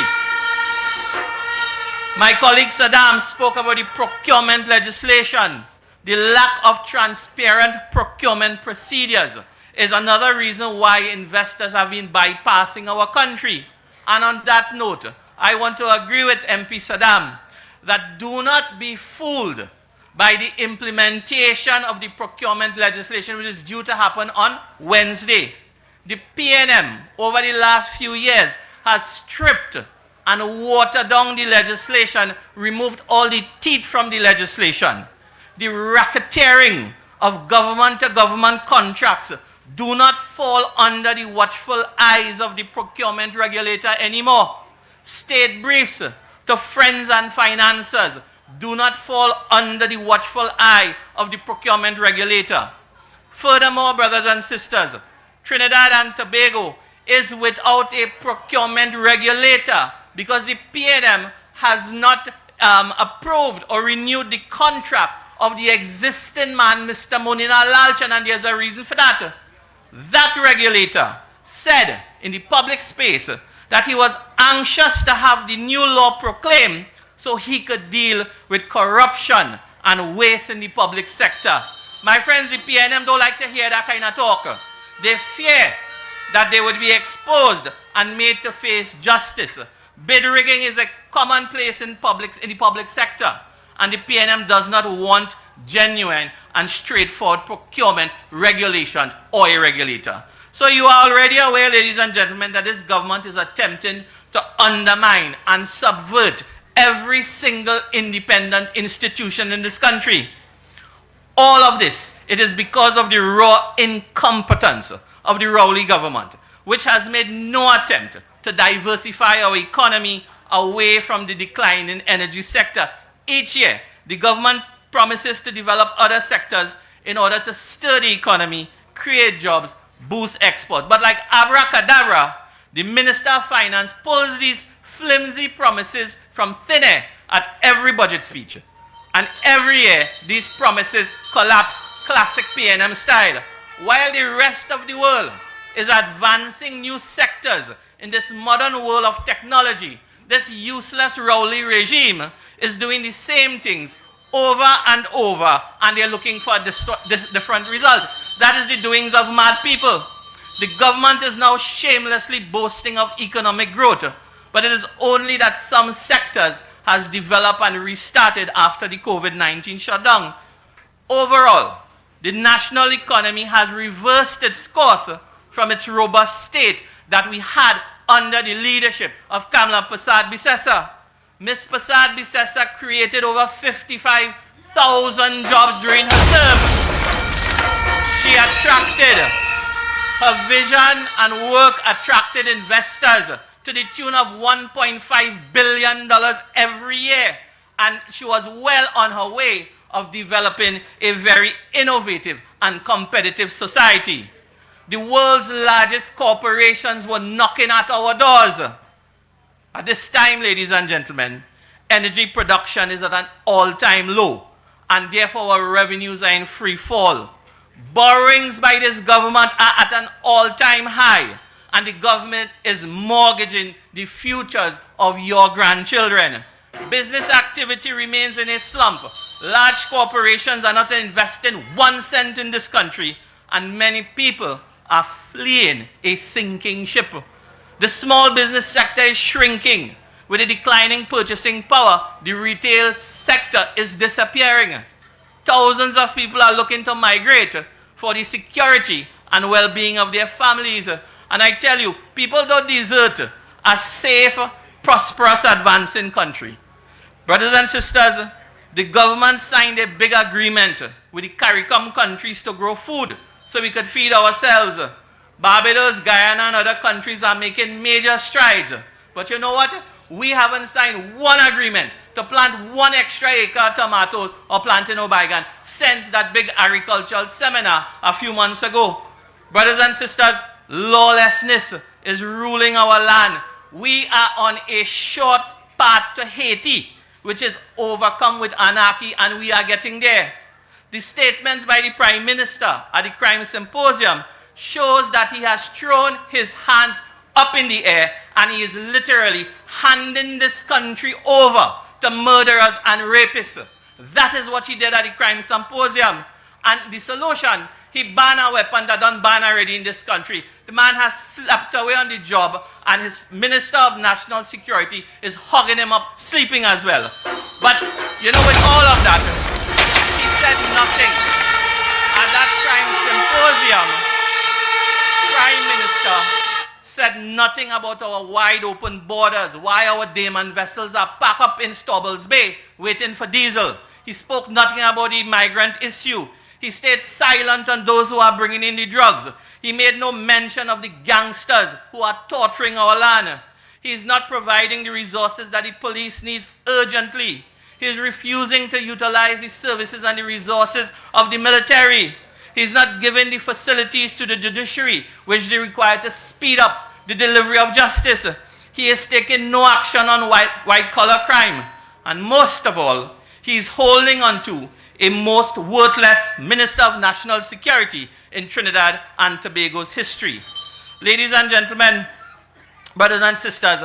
My colleague Saddam spoke about the procurement legislation. The lack of transparent procurement procedures is another reason why investors have been bypassing our country. And on that note, I want to agree with MP Saddam that do not be fooled by the implementation of the procurement legislation which is due to happen on Wednesday. The PNM over the last few years has stripped and watered down the legislation, removed all the teeth from the legislation. The racketeering of government-to-government contracts do not fall under the watchful eyes of the procurement regulator anymore. State briefs to friends and financiers do not fall under the watchful eye of the procurement regulator. Furthermore, brothers and sisters, Trinidad and Tobago is without a procurement regulator because the PNM has not approved or renewed the contract of the existing man, Mr. Monina Lalchan, and there's a reason for that. That regulator said in the public space that he was anxious to have the new law proclaimed so he could deal with corruption and waste in the public sector. My friends, the PNM don't like to hear that kind of talk. They fear that they would be exposed and made to face justice. Bid rigging is a commonplace in the public sector, and the PNM does not want genuine and straightforward procurement regulations or a regulator. So you are already aware, ladies and gentlemen, that this government is attempting to undermine and subvert every single independent institution in this country. All of this, it is because of the raw incompetence of the Rowley government, which has made no attempt to diversify our economy away from the declining energy sector. Each year, the government promises to develop other sectors in order to stir the economy, create jobs, boost export. But like abracadabra, the Minister of Finance pulls these flimsy promises from thin air at every budget speech. And every year, these promises collapse classic PNM style. While the rest of the world is advancing new sectors in this modern world of technology, this useless Rowley regime is doing the same things over and over, and they're looking for a different result. That is the doings of mad people. The government is now shamelessly boasting of economic growth, but it is only that some sectors has developed and restarted after the COVID-19 shutdown. Overall, the national economy has reversed its course from its robust state that we had under the leadership of Kamla Persad-Bissessar. Ms. Persad-Bissessar created over 55,000 jobs during her term. She attracted, her vision and work attracted investors to the tune of $1.5 billion every year. And she was well on her way of developing a very innovative and competitive society. The world's largest corporations were knocking at our doors. At this time, ladies and gentlemen, energy production is at an all-time low, and therefore our revenues are in free fall. Borrowings by this government are at an all-time high, and the government is mortgaging the futures of your grandchildren. Business activity remains in a slump. Large corporations are not investing 1 cent in this country, and many people are fleeing a sinking ship. The small business sector is shrinking. With a declining purchasing power, the retail sector is disappearing. Thousands of people are looking to migrate for the security and well-being of their families. And I tell you, people don't desert a safe, prosperous, advancing country. Brothers and sisters, the government signed a big agreement with the CARICOM countries to grow food so we could feed ourselves. Barbados, Guyana, and other countries are making major strides. But you know what? We haven't signed one agreement to plant 1 extra acre of tomatoes or plantain or baigan since that big agricultural seminar a few months ago. Brothers and sisters, lawlessness is ruling our land. We are on a short path to Haiti, which is overcome with anarchy, and we are getting there. The statements by the Prime Minister at the Crime Symposium shows that he has thrown his hands up in the air and he is literally handing this country over to murderers and rapists. That is what he did at the Crime Symposium. And the solution, he banned a weapon that don't ban already in this country. The man has slept away on the job, and his Minister of National Security is hugging him up, sleeping as well. But, you know, with all of that, he said nothing. At that Crime Symposium, Prime Minister said nothing about our wide open borders, why our Daman vessels are packed up in Stobbles Bay waiting for diesel. He spoke nothing about the migrant issue. He stayed silent on those who are bringing in the drugs. He made no mention of the gangsters who are torturing our land. He is not providing the resources that the police needs urgently. He is refusing to utilize the services and the resources of the military. He is not giving the facilities to the judiciary which they require to speed up the delivery of justice. He He is taking no action on white-collar crime. And most of all, he is holding on to a most worthless Minister of National Security in Trinidad and Tobago's history. Ladies and gentlemen, brothers and sisters,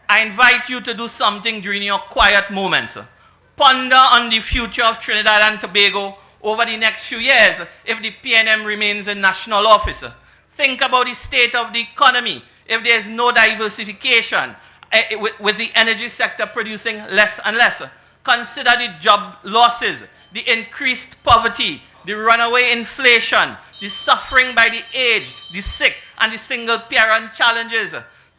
I invite you to do something during your quiet moments. Ponder on the future of Trinidad and Tobago over the next few years if the PNM remains in national office. Think about the state of the economy if there is no diversification with the energy sector producing less and less. Consider the job losses, the increased poverty, the runaway inflation, the suffering by the aged, the sick, and the single parent challenges.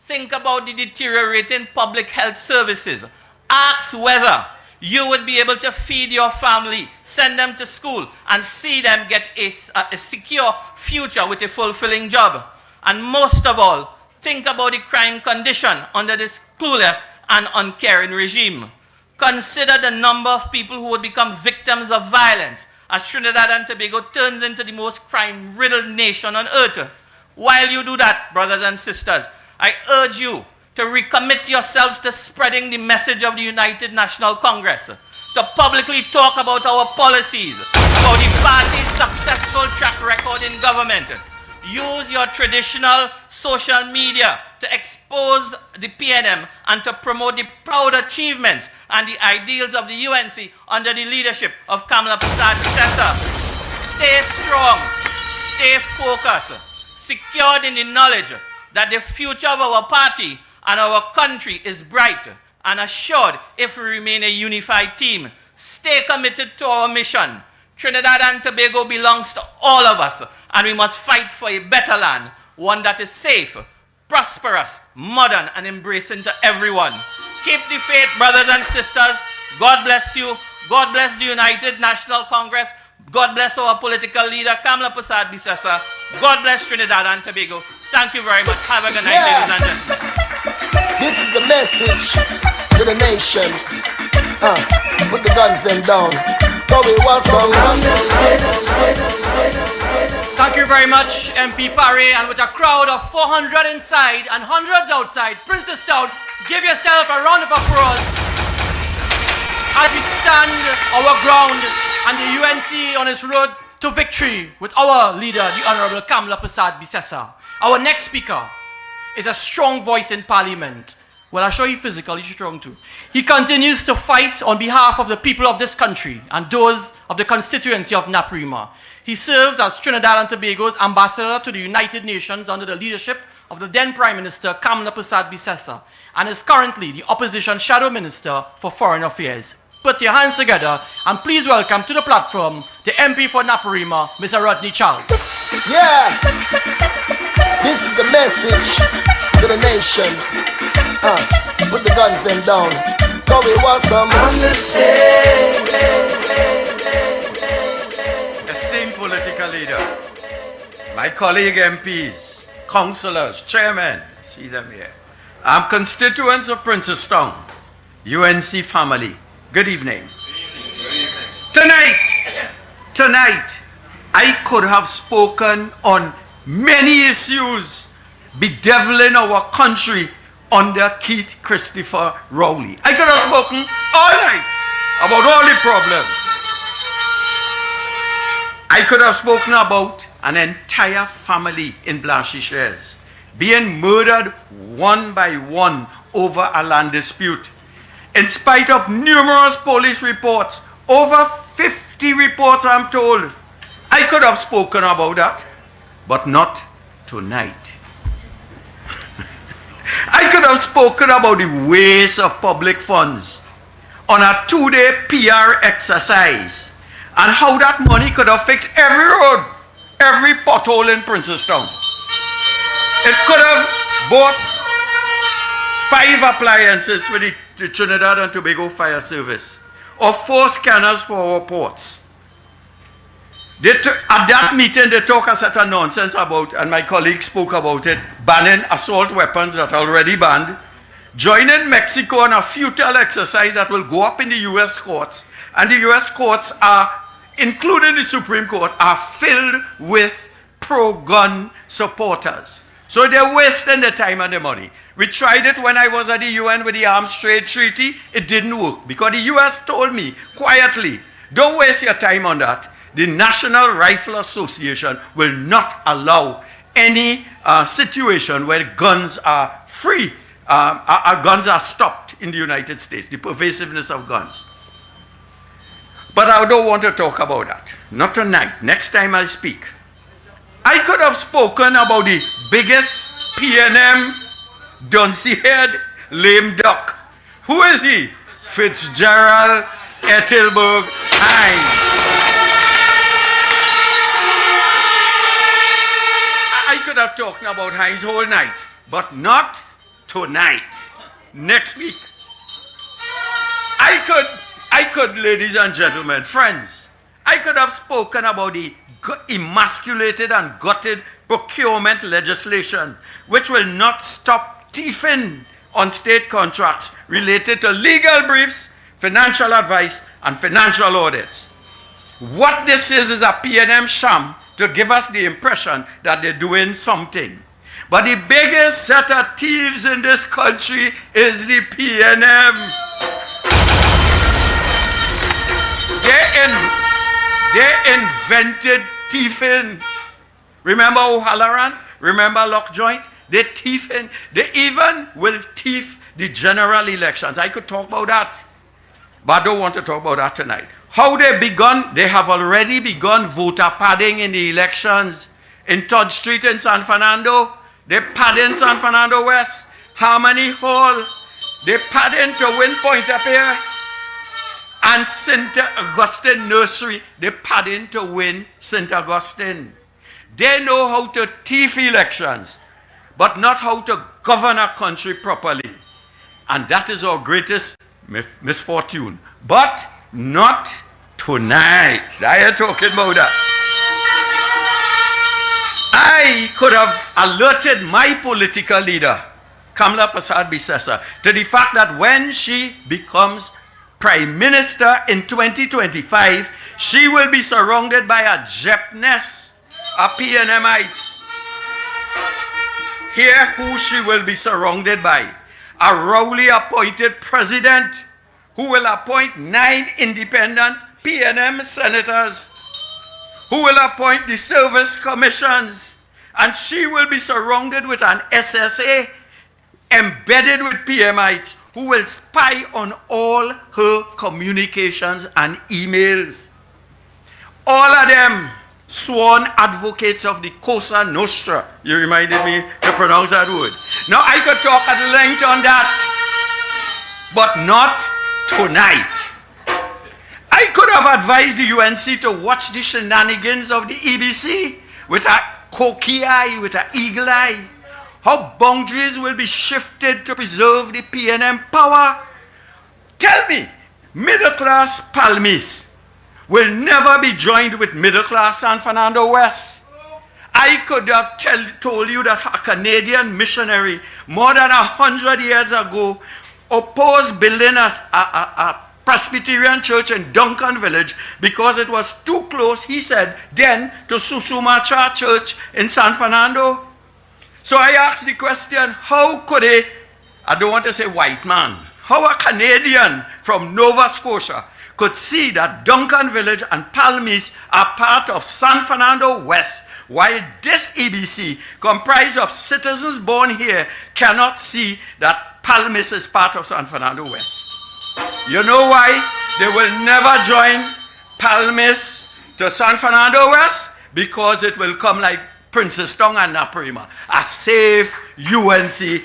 Think about the deteriorating public health services. Ask whether you would be able to feed your family, send them to school, and see them get a secure future with a fulfilling job. And most of all, think about the crime condition under this clueless and uncaring regime. Consider the number of people who would become victims of violence as Trinidad and Tobago turns into the most crime-riddled nation on earth. While you do that, brothers and sisters, I urge you to recommit yourselves to spreading the message of the United National Congress, to publicly talk about our policies, about the party's successful track record in government. Use your traditional social media to expose the PNM and to promote the proud achievements and the ideals of the UNC under the leadership of Kamala Prasad-Sessa. Stay strong, stay focused, secured in the knowledge that the future of our party and our country is bright and assured if we remain a unified team. Stay committed to our mission. Trinidad and Tobago belongs to all of us, and we must fight for a better land, one that is safe, prosperous, modern, and embracing to everyone. Keep the faith, brothers and sisters. God bless you. God bless the United National Congress. God bless our political leader, Kamala Prasad-Sessa. God bless Trinidad and Tobago. Thank you very much. Have a good night, ladies and gentlemen. This is a message to the nation. Put the guns them down. So we want some. Thank you very much, MP Parry, and with a crowd of 400 inside and hundreds outside, Princess Town, give yourself a round of applause as we stand our ground and the UNC on its road to victory with our leader, the Honorable Kamala Prasad-Sessa. Our next speaker is a strong voice in Parliament. Well, I'll show you physically strong too. He continues to fight on behalf of the people of this country and those of the constituency of Naprima. He serves as Trinidad and Tobago's ambassador to the United Nations under the leadership of the then Prime Minister Kamala Prasad-Sessa and is currently the Opposition Shadow Minister for Foreign Affairs. Put your hands together and please welcome to the platform the MP for Naprima, Mr. Rodney Charles. Yeah, this is a message to the nation. Put the guns them down. So we want some understanding. Esteemed political leader, my colleague MPs, councillors, chairmen, I see them here. I'm constituents of Princestown, UNC family. Good evening. Tonight, I could have spoken on many issues bedeviling our country under Keith Christopher Rowley. I could have spoken all night about all the problems. I could have spoken about an entire family in Blanchisseuse being murdered one by one over a land dispute. In spite of numerous police reports, over 50 reports I'm told, I could have spoken about that, but not tonight. I could have spoken about the waste of public funds on a 2-day PR exercise and how that money could have fixed every road, every pothole in Princestown. It could have bought 5 appliances for the Trinidad and Tobago Fire Service or 4 scanners for our ports. At that meeting, they talk a set of nonsense about, and my colleague spoke about it, banning assault weapons that are already banned, joining Mexico in a futile exercise that will go up in the U.S. courts, and the U.S. courts are, including the Supreme Court, are filled with pro-gun supporters. So they're wasting their time and their money. We tried it when I was at the UN with the Arms Trade Treaty. It didn't work because the US told me quietly, don't waste your time on that. The National Rifle Association will not allow any situation where guns are free, guns are stopped in the United States, the pervasiveness of guns. But I don't want to talk about that. Not tonight. Next time I speak. I could have spoken about the biggest PNM Duncy head lame duck. Who is he? Fitzgerald Ethelberg Hines. I could have talked about Hines whole night, but not tonight. Next week. I could, ladies and gentlemen, friends, I could have spoken about the emasculated and gutted procurement legislation, which will not stop thieving on state contracts related to legal briefs, financial advice, and financial audits. What this is a P&M sham to give us the impression that they're doing something. But the biggest set of thieves in this country is the P&M. They invented thieving. Remember O'Halloran? Remember Lockjoint? They thieving. They even will thief the general elections. I could talk about that, but I don't want to talk about that tonight. How they begun? They have already begun voter padding in the elections. In Todd Street in San Fernando, they pad in San Fernando West, Harmony Hall. They pad in to win Pointe-a-Pierre. And St. Augustine Nursery, they pad in to win St. Augustine. They know how to thief elections, but not how to govern a country properly. And that is our greatest misfortune. But not tonight. I am talking about that. I could have alerted my political leader, Kamala Prasad Bisesa, to the fact that when she becomes Prime Minister in 2025, she will be surrounded by a Jepness, a PNMites. Hear who she will be surrounded by. A Rowley appointed president who will appoint 9 independent PNM senators, who will appoint the service commissions, and she will be surrounded with an SSA embedded with PMites who will spy on all her communications and emails. All of them sworn advocates of the Cosa Nostra. You reminded me to pronounce that word. Now I could talk at length on that, but not tonight. I could have advised the UNC to watch the shenanigans of the EBC with a cocky eye, with an eagle eye. How boundaries will be shifted to preserve the PNM power. Tell me, middle-class Palmis will never be joined with middle-class San Fernando West. I could have told you that a Canadian missionary more than 100 years ago opposed building a Presbyterian church in Duncan Village because it was too close, he said, then to Susumacha Church in San Fernando. So I asked the question, how could I don't want to say white man, how a Canadian from Nova Scotia could see that Duncan Village and Palmis are part of San Fernando West, while this EBC, comprised of citizens born here, cannot see that Palmis is part of San Fernando West. You know why they will never join Palmis to San Fernando West? Because it will come like Princestown and Naparima, a safe UNC seat.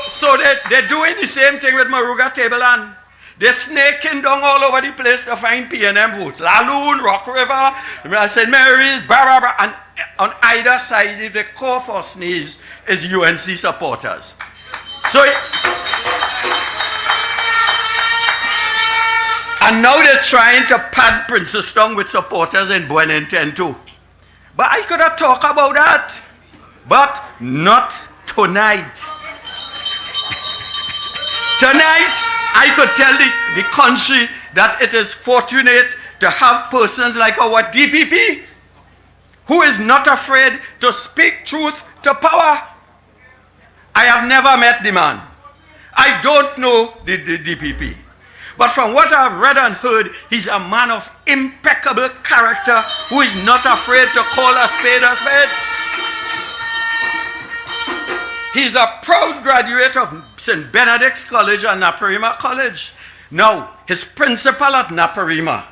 So they're doing the same thing with Maruga Tableland. They're snaking down all over the place to find PNM votes. Laloon, Rock River, St. Mary's, and on either side, if they call for sneeze, is UNC supporters. So, and now they're trying to pad Princestown with supporters in Buenenten too. But I could have talked about that, but not tonight. Tonight, I could tell the country that it is fortunate to have persons like our DPP, who is not afraid to speak truth to power. I have never met the man. I don't know the DPP. But from what I've read and heard, he's a man of impeccable character who is not afraid to call a spade a spade. He's a proud graduate of St. Benedict's College and Naparima College. Now, his principal at Naparima,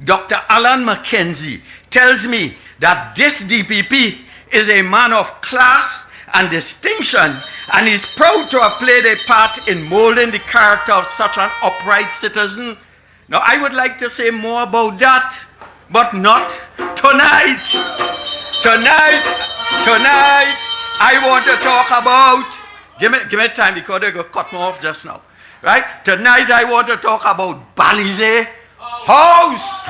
Dr. Alan Mackenzie, tells me that this DPP is a man of class and distinction, and he's proud to have played a part in molding the character of such an upright citizen. Now, I would like to say more about that, but not tonight. Tonight, I want to talk about, give me time because they're going to cut me off just now. Right? Tonight, I want to talk about Balize House.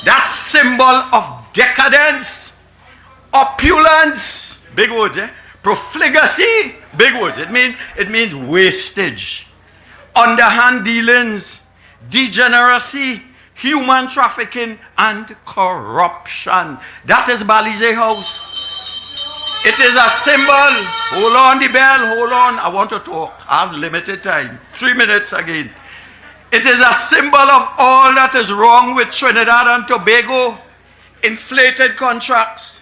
That symbol of decadence, opulence, big words, profligacy, big words. It means wastage, underhand dealings, degeneracy, human trafficking, and corruption. That is Balize House. It is a symbol. Hold on the bell, hold on. I want to talk. I have limited time. 3 minutes again. It is a symbol of all that is wrong with Trinidad and Tobago. Inflated contracts,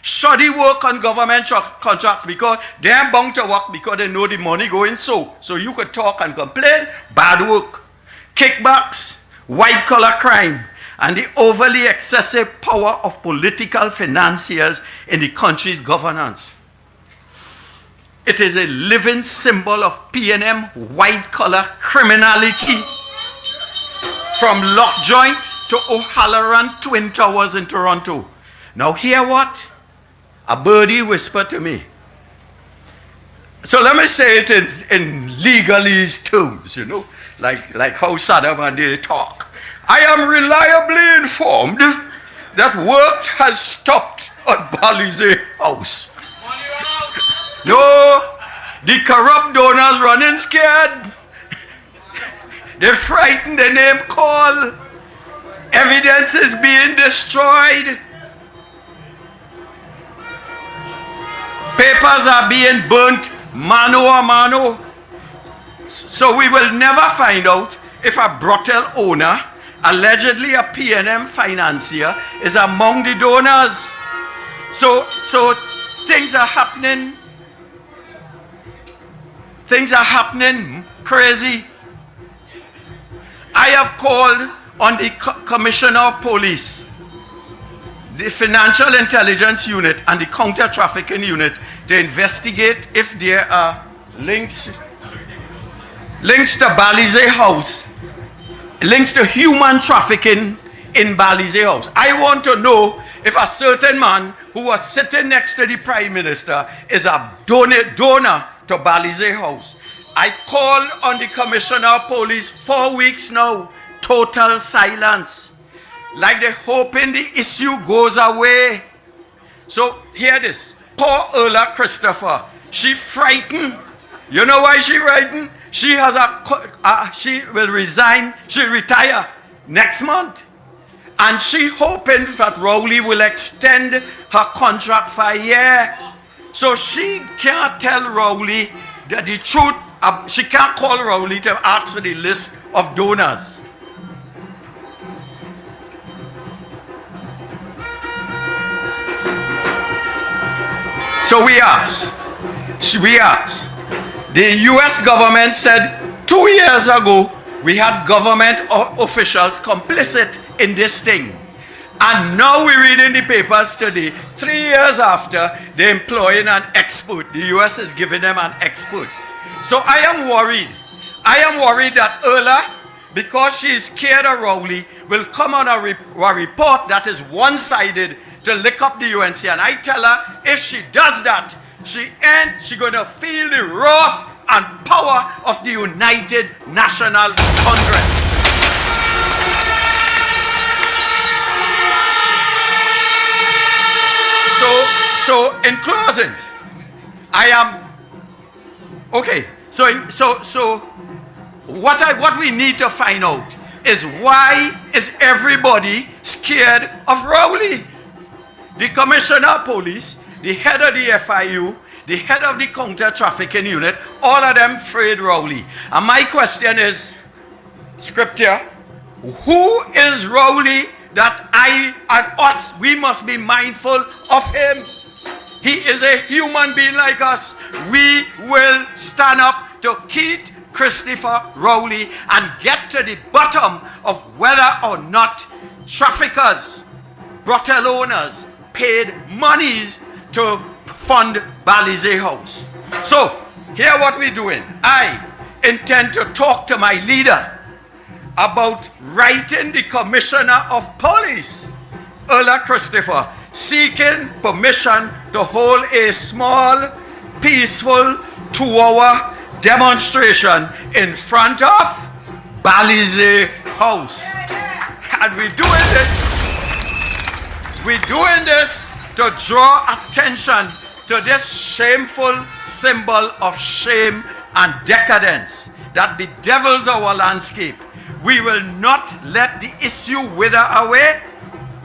shoddy work on government contracts because they're bound to work because they know the money going so you could talk and complain, bad work, kickbacks, white-collar crime, and the overly excessive power of political financiers in the country's governance. It is a living symbol of P&M white-collar criminality, from Lockjoint to O'Halloran Twin Towers in Toronto. Now hear what a birdie whispered to me. So let me say it in legalese terms, you know, like how Saddam and they talk. I am reliably informed that work has stopped at Balize House. No, the corrupt donors running scared. They frightened, the name call. Evidence is being destroyed. Papers are being burnt mano a mano. So we will never find out if a brothel owner, allegedly a P&M financier, is among the donors. So things are happening. Things are happening crazy. I have called on the Commissioner of Police, the Financial Intelligence Unit, and the Counter-Trafficking Unit to investigate if there are links to Balize House, links to human trafficking in Balize House. I want to know if a certain man who was sitting next to the Prime Minister is a donor to Balize House. I called on the Commissioner of Police 4 weeks now. Total silence. Like they're hoping the issue goes away. So hear this. Poor Erla Christopher. She frightened. You know why she frightened? She has she will resign. She'll retire next month. And she hoping that Rowley will extend her contract for a year. So she can't tell Rowley that the truth. She can't call Rowley to ask for the list of donors. So we ask. The US government said 2 years ago we had government officials complicit in this thing. And now we read in the papers today, 3 years after, they're employing an expert. The US is giving them an expert. So I am worried. I am worried that Erla, because she is scared of Rowley, will come on a report that is one-sided to lick up the UNC. And I tell her, if she does that, she's going to feel the wrath and power of the United National Congress. So in closing, I am okay. So what we need to find out is why is everybody scared of Rowley? The Commissioner of Police, the head of the FIU, the head of the counter-trafficking unit, all of them afraid Rowley. And my question is, Scripture, who is Rowley that I and us, we must be mindful of him? He is a human being like us. We will stand up to Keith Christopher Rowley and get to the bottom of whether or not traffickers, brothel owners paid monies to fund Balize House. So, here what we're doing. I intend to talk to my leader about writing the Commissioner of Police, Earl Christopher, seeking permission to hold a small, peaceful 2-hour demonstration in front of Balize House. And we're doing this to draw attention to this shameful symbol of shame and decadence that bedevils our landscape. We will not let the issue wither away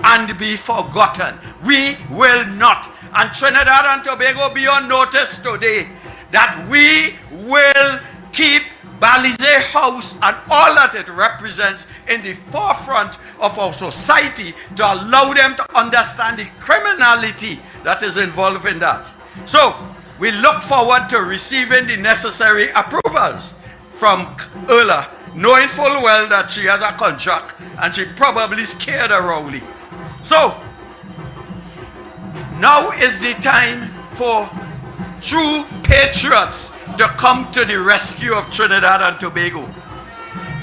and be forgotten. We will not. And Trinidad and Tobago be on notice today that we will keep Balize House and all that it represents in the forefront of our society to allow them to understand the criminality that is involved in that. So, we look forward to receiving the necessary approvals from Erla, knowing full well that she has a contract and she probably scared of Rowley. So, now is the time for true patriots to come to the rescue of Trinidad and Tobago.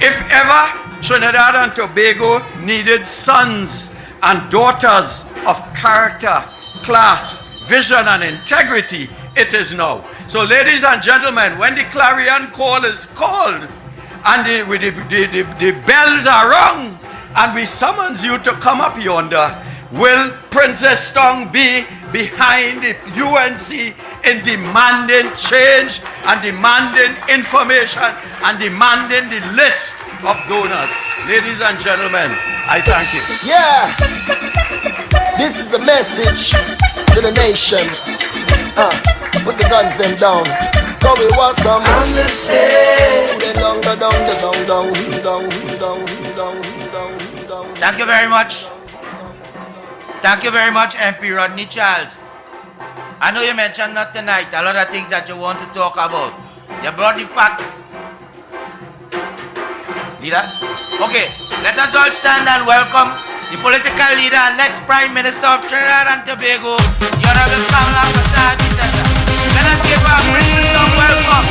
If ever Trinidad and Tobago needed sons and daughters of character, class, vision, and integrity, it is now. So, ladies and gentlemen, when the clarion call is called and the bells are rung and we summons you to come up yonder, will Princess Tong be behind the UNC in demanding change and demanding information and demanding the list of donors? Ladies and gentlemen, I thank you. Yeah, this is a message to the nation. Put the guns them down. Cause we want some understanding. Thank you very much. Thank you very much, MP Rodney Charles. I know you mentioned not tonight, a lot of things that you want to talk about. You brought the facts. Leader? Okay, let us all stand and welcome the political leader and next Prime Minister of Trinidad and Tobago, the Honorable Kamala Prasad. Let us give our Princeton welcome.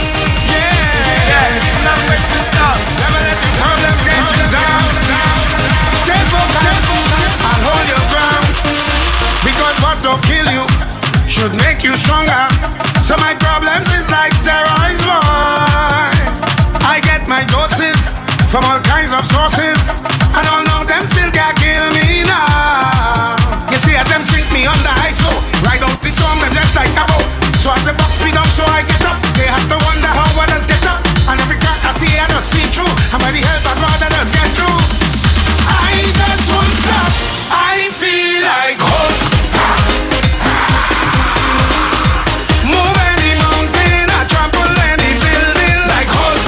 Yeah, Princeton. Never let the problems get you down. Stay focused and hold your ground. Because what don't kill you should make you stronger. So my problems is like steroids, boy. I get my doses from all kinds of sources, and all of them still can't kill me now. You see, as them sink me under ice flow, ride out the storm, them just like a boat. So as the box me down, so I get up. They have to wonder how others get up. And every crack I see, I just see through. And by the help of God, I just get through. I just won't stop. I feel like hope. Move any mountain, I trample any building like hope.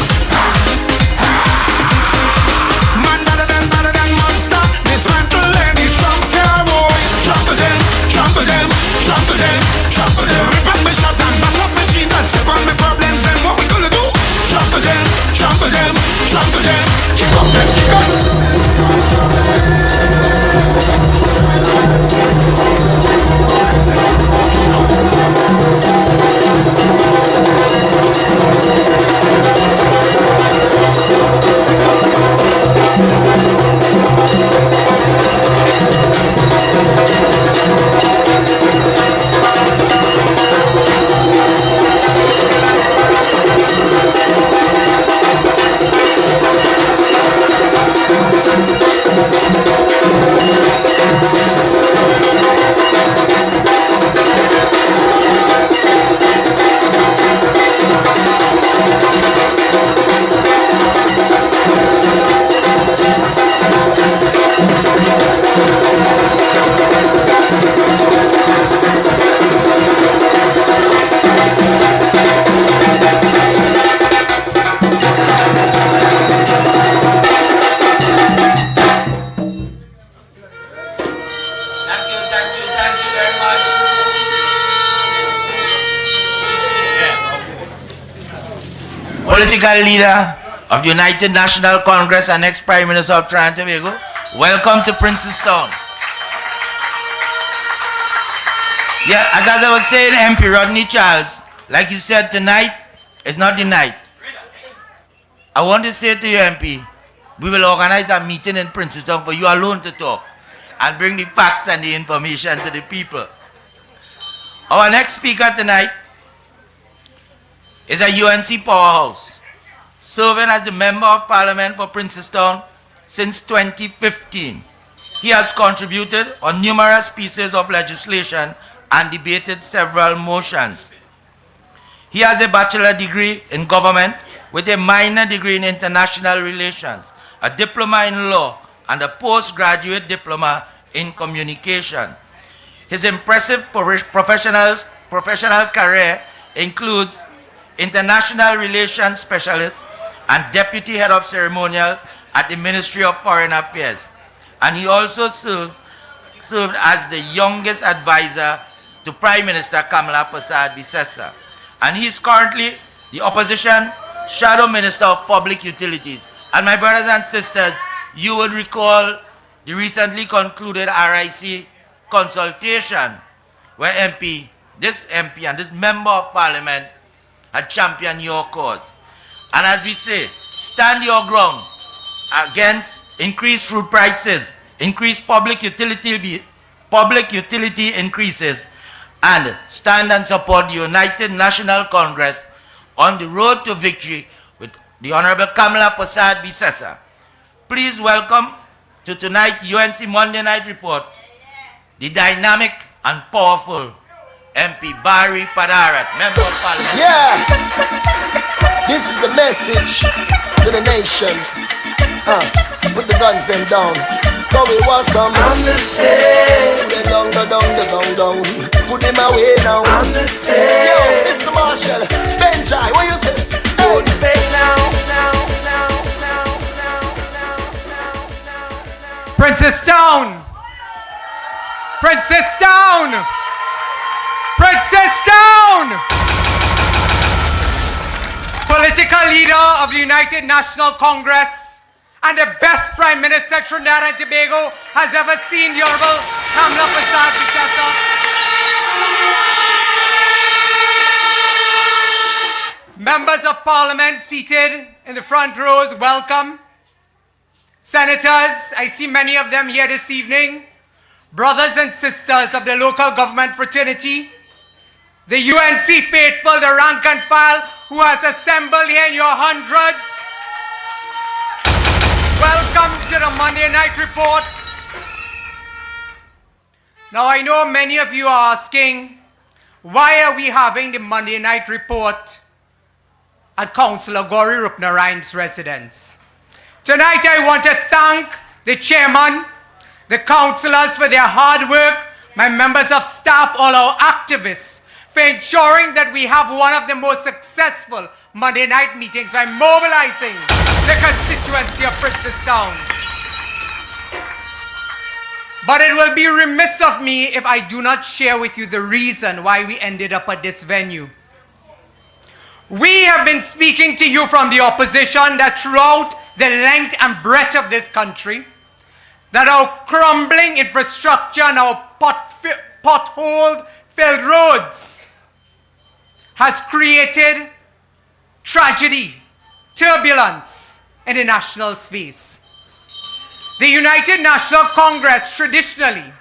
Man better than political leader of the United National Congress and ex-Prime Minister of Trinidad and Tobago. Welcome to Princestown. Yeah, as I was saying, MP Rodney Charles, like you said, tonight is not the night. I want to say to you, MP, we will organize a meeting in Princestown for you alone to talk and bring the facts and the information to the people. Our next speaker tonight is a UNC powerhouse, serving as the Member of Parliament for Princestown since 2015. He has contributed on numerous pieces of legislation and debated several motions. He has a bachelor degree in government with a minor degree in international relations, a diploma in law, and a postgraduate diploma in communication. His impressive professional career includes international relations specialist and deputy head of ceremonial at the Ministry of Foreign Affairs. And he also served as the youngest advisor to Prime Minister Kamala Persad-Bissessar. And he is currently the opposition Shadow Minister of Public Utilities. And my brothers and sisters, you would recall the recently concluded RIC consultation where this MP and this Member of Parliament had championed your cause. And as we say, stand your ground against increased food prices, increased public utility increases, and stand and support the United National Congress on the road to victory with the Honorable Kamala Persad-Bissessar. Please welcome to tonight's UNC Monday Night Report, the dynamic and powerful MP Barry Padarat, Member of Parliament. Yeah, this is a message to the nation. Put the guns them down. So we want some understand. Put them down. Put them away now. Understand. Yo, Mr. Marshall, Benjai, what you say? Hold the faith now. Princestown! Princestown! Princestown! Political leader of the United National Congress and the best Prime Minister Trinidad and Tobago has ever seen, the Honorable Kamala Persad-Bissessar. Members of Parliament seated in the front rows, welcome. Senators, I see many of them here this evening. Brothers and sisters of the local government fraternity, the UNC faithful, the rank and file who has assembled here in your hundreds. Welcome to the Monday Night Report. Now I know many of you are asking, why are we having the Monday Night Report at Councillor Gori Rupnaraine's residence? Tonight I want to thank the chairman, the councillors for their hard work, my members of staff, all our activists, for ensuring that we have one of the most successful Monday night meetings by mobilizing the constituency of Princestown. But it will be remiss of me if I do not share with you the reason why we ended up at this venue. We have been speaking to you from the opposition that throughout the length and breadth of this country, that our crumbling infrastructure and our pothole-filled roads has created tragedy, turbulence in the national space. The United National Congress traditionally,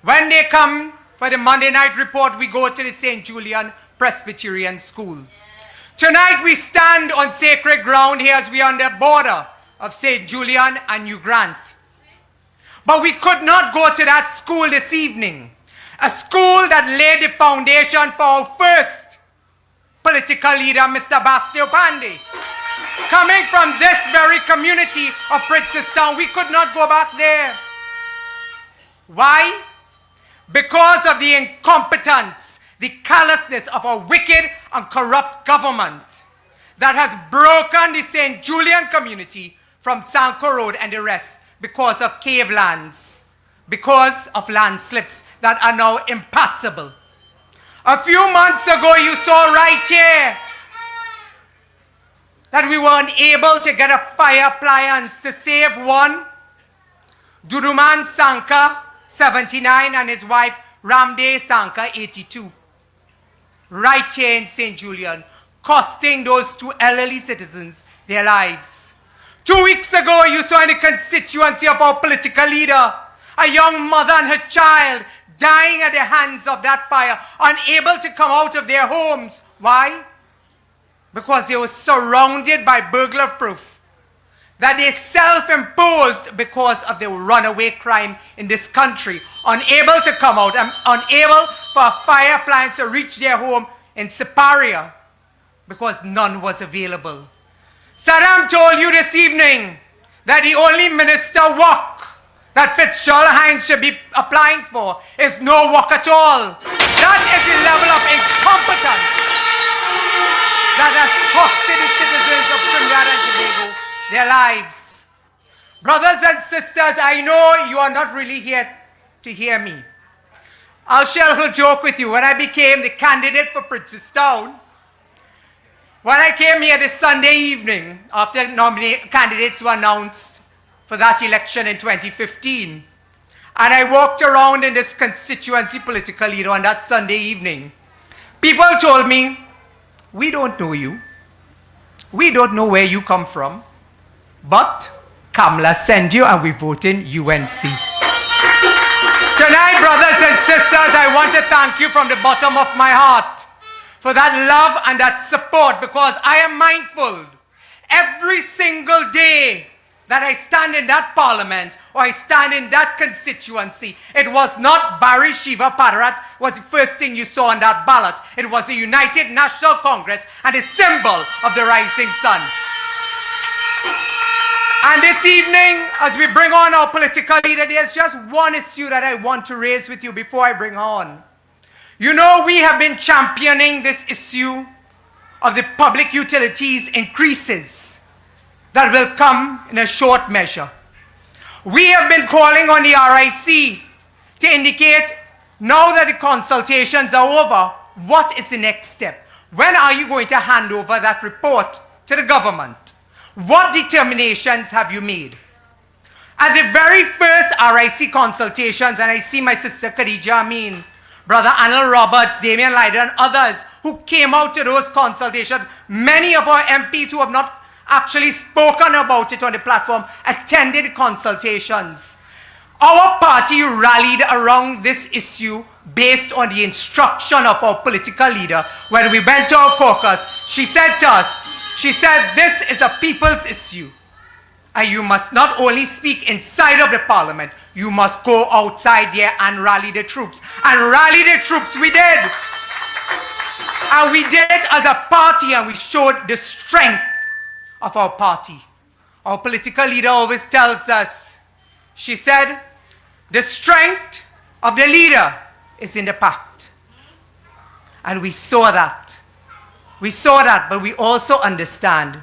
when they come for the Monday Night Report, we go to the St. Julian Presbyterian School. Tonight we stand on sacred ground here as we are on the border of St. Julian and New Grant. But we could not go to that school this evening, a school that laid the foundation for our first political leader, Mr. Bastio Pandey. Coming from this very community of Princestown, we could not go back there. Why? Because of the incompetence, the callousness of a wicked and corrupt government that has broken the St. Julian community from Sanko Road and the rest because of cave lands, because of landslips that are now impassable. A few months ago, you saw right here that we were unable to get a fire appliance to save one, Duduman Sanka, 79, and his wife Ramde Sanka, 82. Right here in St. Julian, costing those two elderly citizens their lives. 2 weeks ago, you saw in the constituency of our political leader, a young mother and her child dying at the hands of that fire, unable to come out of their homes. Why? Because they were surrounded by burglar proof that they self-imposed because of the runaway crime in this country, unable to come out and unable for a fire appliance to reach their home in Siparia because none was available. Saddam told you this evening that the only minister work that Fitzgerald Hines should be applying for is no work at all. That is the level of incompetence that has costed the citizens of Trinidad and Tobago their lives. Brothers and sisters, I know you are not really here to hear me. I'll share a little joke with you. When I became the candidate for Princestown, when I came here this Sunday evening, after candidates were announced for that election in 2015, and I walked around in this constituency political leader on that Sunday evening, people told me, we don't know you. We don't know where you come from. But Kamala sent you and we vote in UNC. Tonight, brothers and sisters, I want to thank you from the bottom of my heart for that love and that support, because I am mindful every single day that I stand in that parliament or I stand in that constituency, it was not Barry Shiva Padarat was the first thing you saw on that ballot. It was the United National Congress and the symbol of the rising sun. And this evening, as we bring on our political leader, there's just one issue that I want to raise with you before I bring on. You know, we have been championing this issue of the public utilities increases that will come in a short measure. We have been calling on the RIC to indicate, now that the consultations are over, what is the next step? When are you going to hand over that report to the government? What determinations have you made? At the very first RIC consultations, and I see my sister Khadija Amin, Brother Anil Roberts, Damian Lyder, and others who came out to those consultations, many of our MPs who have not actually spoken about it on the platform attended consultations. Our party rallied around this issue based on the instruction of our political leader. When we went to our caucus, she said to us, she said, this is a people's issue. And you must not only speak inside of the parliament, you must go outside there and rally the troops. And rally the troops we did. And we did it as a party, and we showed the strength of our party. Our political leader always tells us, she said, the strength of the leader is in the pact. And we saw that. We saw that, but we also understand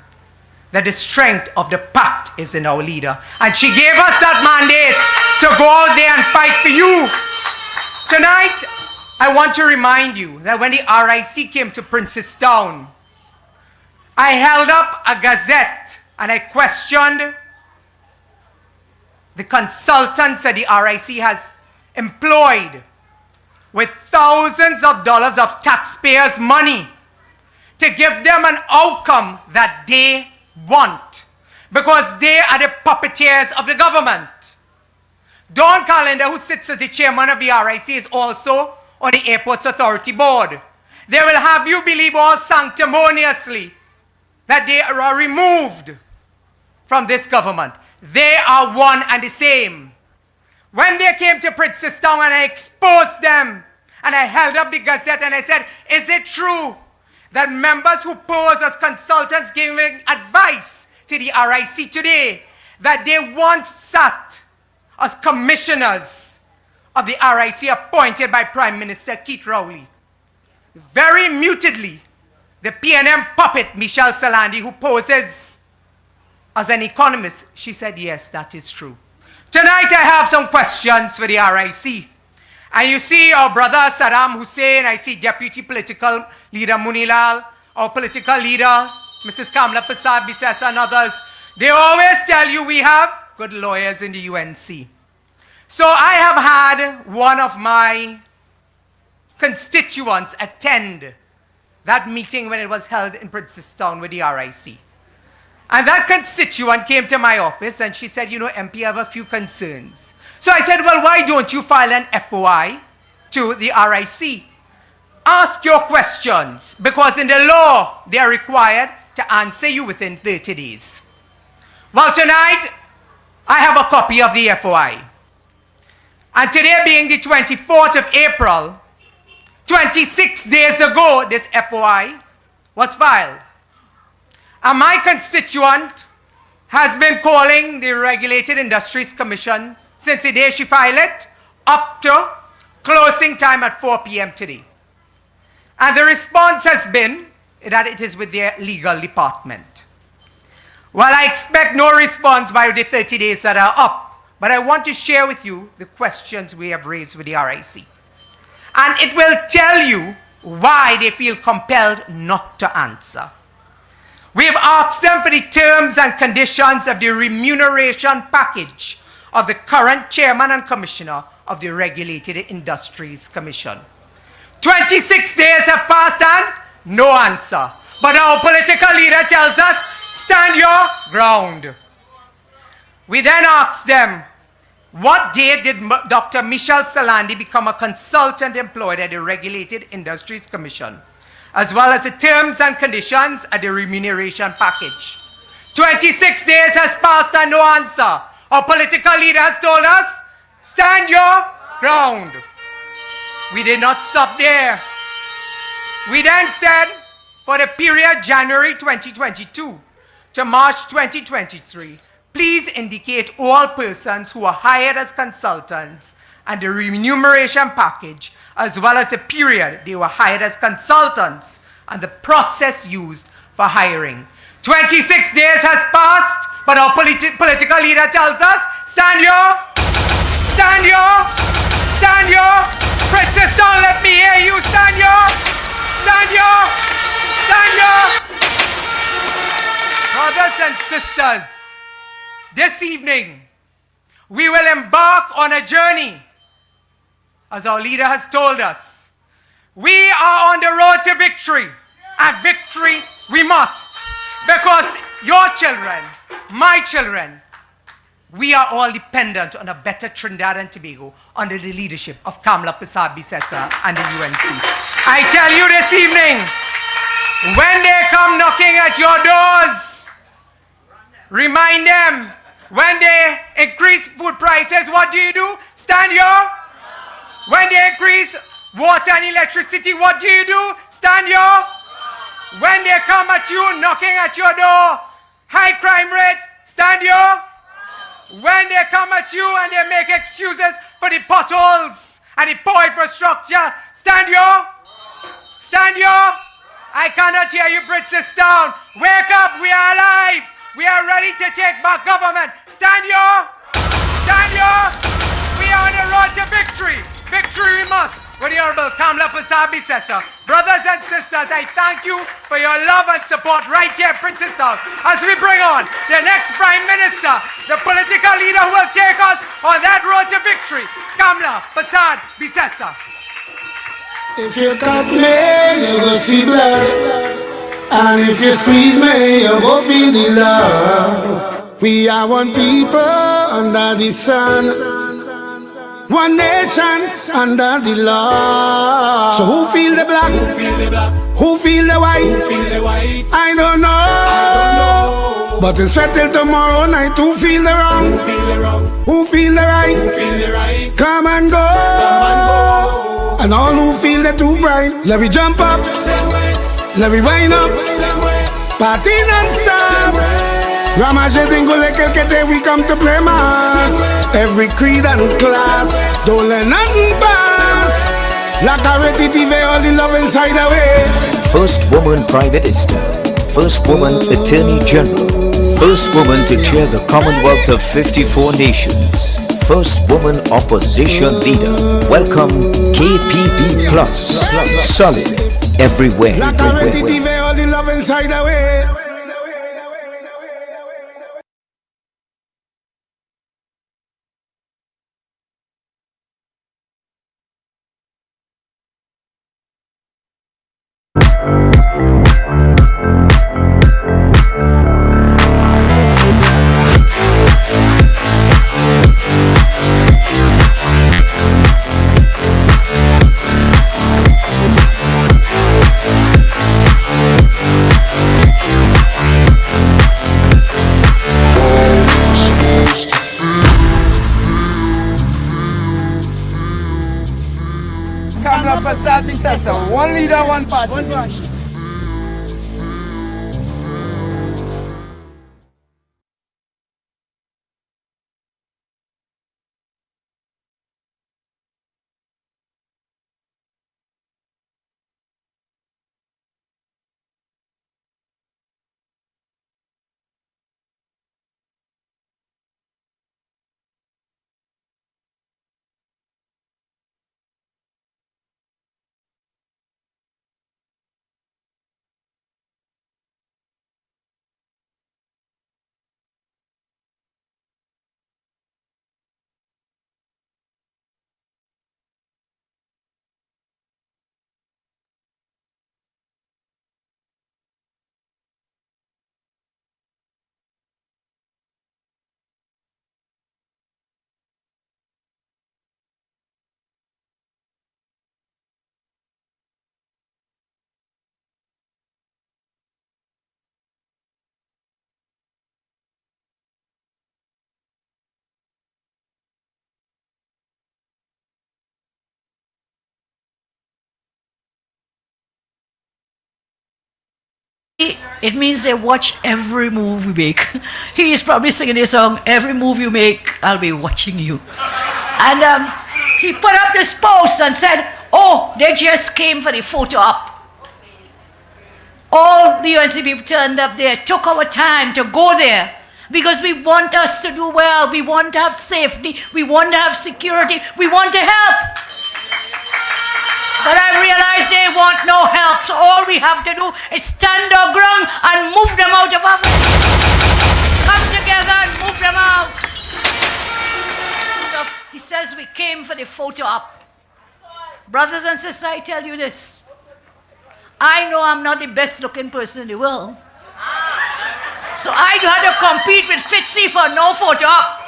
that the strength of the pact is in our leader. And she gave us that mandate to go out there and fight for you. Tonight, I want to remind you that when the RIC came to Princestown, I held up a gazette and I questioned the consultants that the RIC has employed with thousands of dollars of taxpayers' money to give them an outcome that they want, because they are the puppeteers of the government. Don Callender, who sits as the chairman of the RIC, is also on the Airports Authority Board. They will have you believe all sanctimoniously that they are removed from this government. They are one and the same. When they came to Princestown and I exposed them, and I held up the gazette and I said, is it true that members who pose as consultants giving advice to the RIC today, that they once sat as commissioners of the RIC appointed by Prime Minister Keith Rowley? Very mutedly, the PNM puppet Michelle Salandi, who poses as an economist, she said, yes, that is true. Tonight I have some questions for the RIC. And you see our brother Saddam Hussein, I see Deputy Political Leader Munilal, our political leader Mrs. Kamla Prasad Bisesa and others, they always tell you we have good lawyers in the UNC. So I have had one of my constituents attend that meeting when it was held in Princestown with the RIC. And that constituent came to my office and she said, you know, MP, I have a few concerns. So I said, well, why don't you file an FOI to the RIC? Ask your questions, because in the law, they are required to answer you within 30 days. Well, tonight, I have a copy of the FOI. And today being the 24th of April, 26 days ago, this FOI was filed. And my constituent has been calling the Regulated Industries Commission since the day she filed it up to closing time at 4 p.m. today. And the response has been that it is with their legal department. Well, I expect no response by the 30 days that are up, but I want to share with you the questions we have raised with the RIC. And it will tell you why they feel compelled not to answer. We have asked them for the terms and conditions of the remuneration package of the current chairman and commissioner of the Regulated Industries Commission. 26 days have passed and no answer. But our political leader tells us, stand your ground. We then asked them, what day did Dr. Michelle Salandi become a consultant employed at the Regulated Industries Commission, as well as the terms and conditions of the remuneration package? 26 days has passed and no answer. Our political leader has told us, stand your ground. We did not stop there. We then said, for the period January 2022 to March 2023, please indicate all persons who are hired as consultants and the remuneration package, as well as the period they were hired as consultants and the process used for hiring. 26 days has passed, but our political leader tells us, stand your, Princess, don't let me hear you, stand your. Brothers and sisters, this evening, we will embark on a journey, as our leader has told us. We are on the road to victory, and victory we must, because your children, my children, we are all dependent on a better Trinidad and Tobago under the leadership of Kamla Prasad Bisesa and the UNC. I tell you this evening, when they come knocking at your doors, remind them, when they increase food prices, what do? Stand your. When they increase water and electricity, what do? Stand your. When they come at you, knocking at your door, high crime rate, stand your. When they come at you and they make excuses for the potholes and the poor infrastructure, stand your. I cannot hear you, Princestown. Wake up, we are alive. We are ready to take back government. Stand your. We are on the road to victory. Victory we must. With the Honorable Kamla Prasad Bisesa. Brothers and sisters, I thank you for your love and support right here at Princestown as we bring on the next Prime Minister, the political leader who will take us on that road to victory, Kamla Prasad Bisesa. If you cut me, you go see blood. And if you squeeze me, you go feel the love. We are one people under the sun, one nation under the law. So who feel the black? Who feel the white? I don't know. But it's settled tomorrow night. Who feel the wrong? Who feel the right? Come and go. And all who feel the too bright, let me jump up, let me wind up, party non-stop. Ramage Dingole Kelkete, we come to play mass. Every creed and class, don't let nothing pass. La Carreti TV, all the love inside away. First woman Prime Minister, first woman Attorney General, first woman to chair the Commonwealth of 54 nations, first woman opposition leader. Welcome KPB Plus, solid everywhere. La Carreti TV, all the love inside away. Kamla Prasad system. One leader, one party. It means they watch every move we make. He is probably singing a song, every move you make, I'll be watching you. And he put up this post and said, oh, they just came for the photo op. All the UNC people turned up there, took our time to go there, because we want us to do well, we want to have safety, we want to have security, we want to help. But I realize they want no help, so all we have to do is stand our ground and move them out of our... Come together and move them out. So he says we came for the photo op. Brothers and sisters, I tell you this. I know I'm not the best looking person in the world. So I had to compete with Fitzy for no photo op.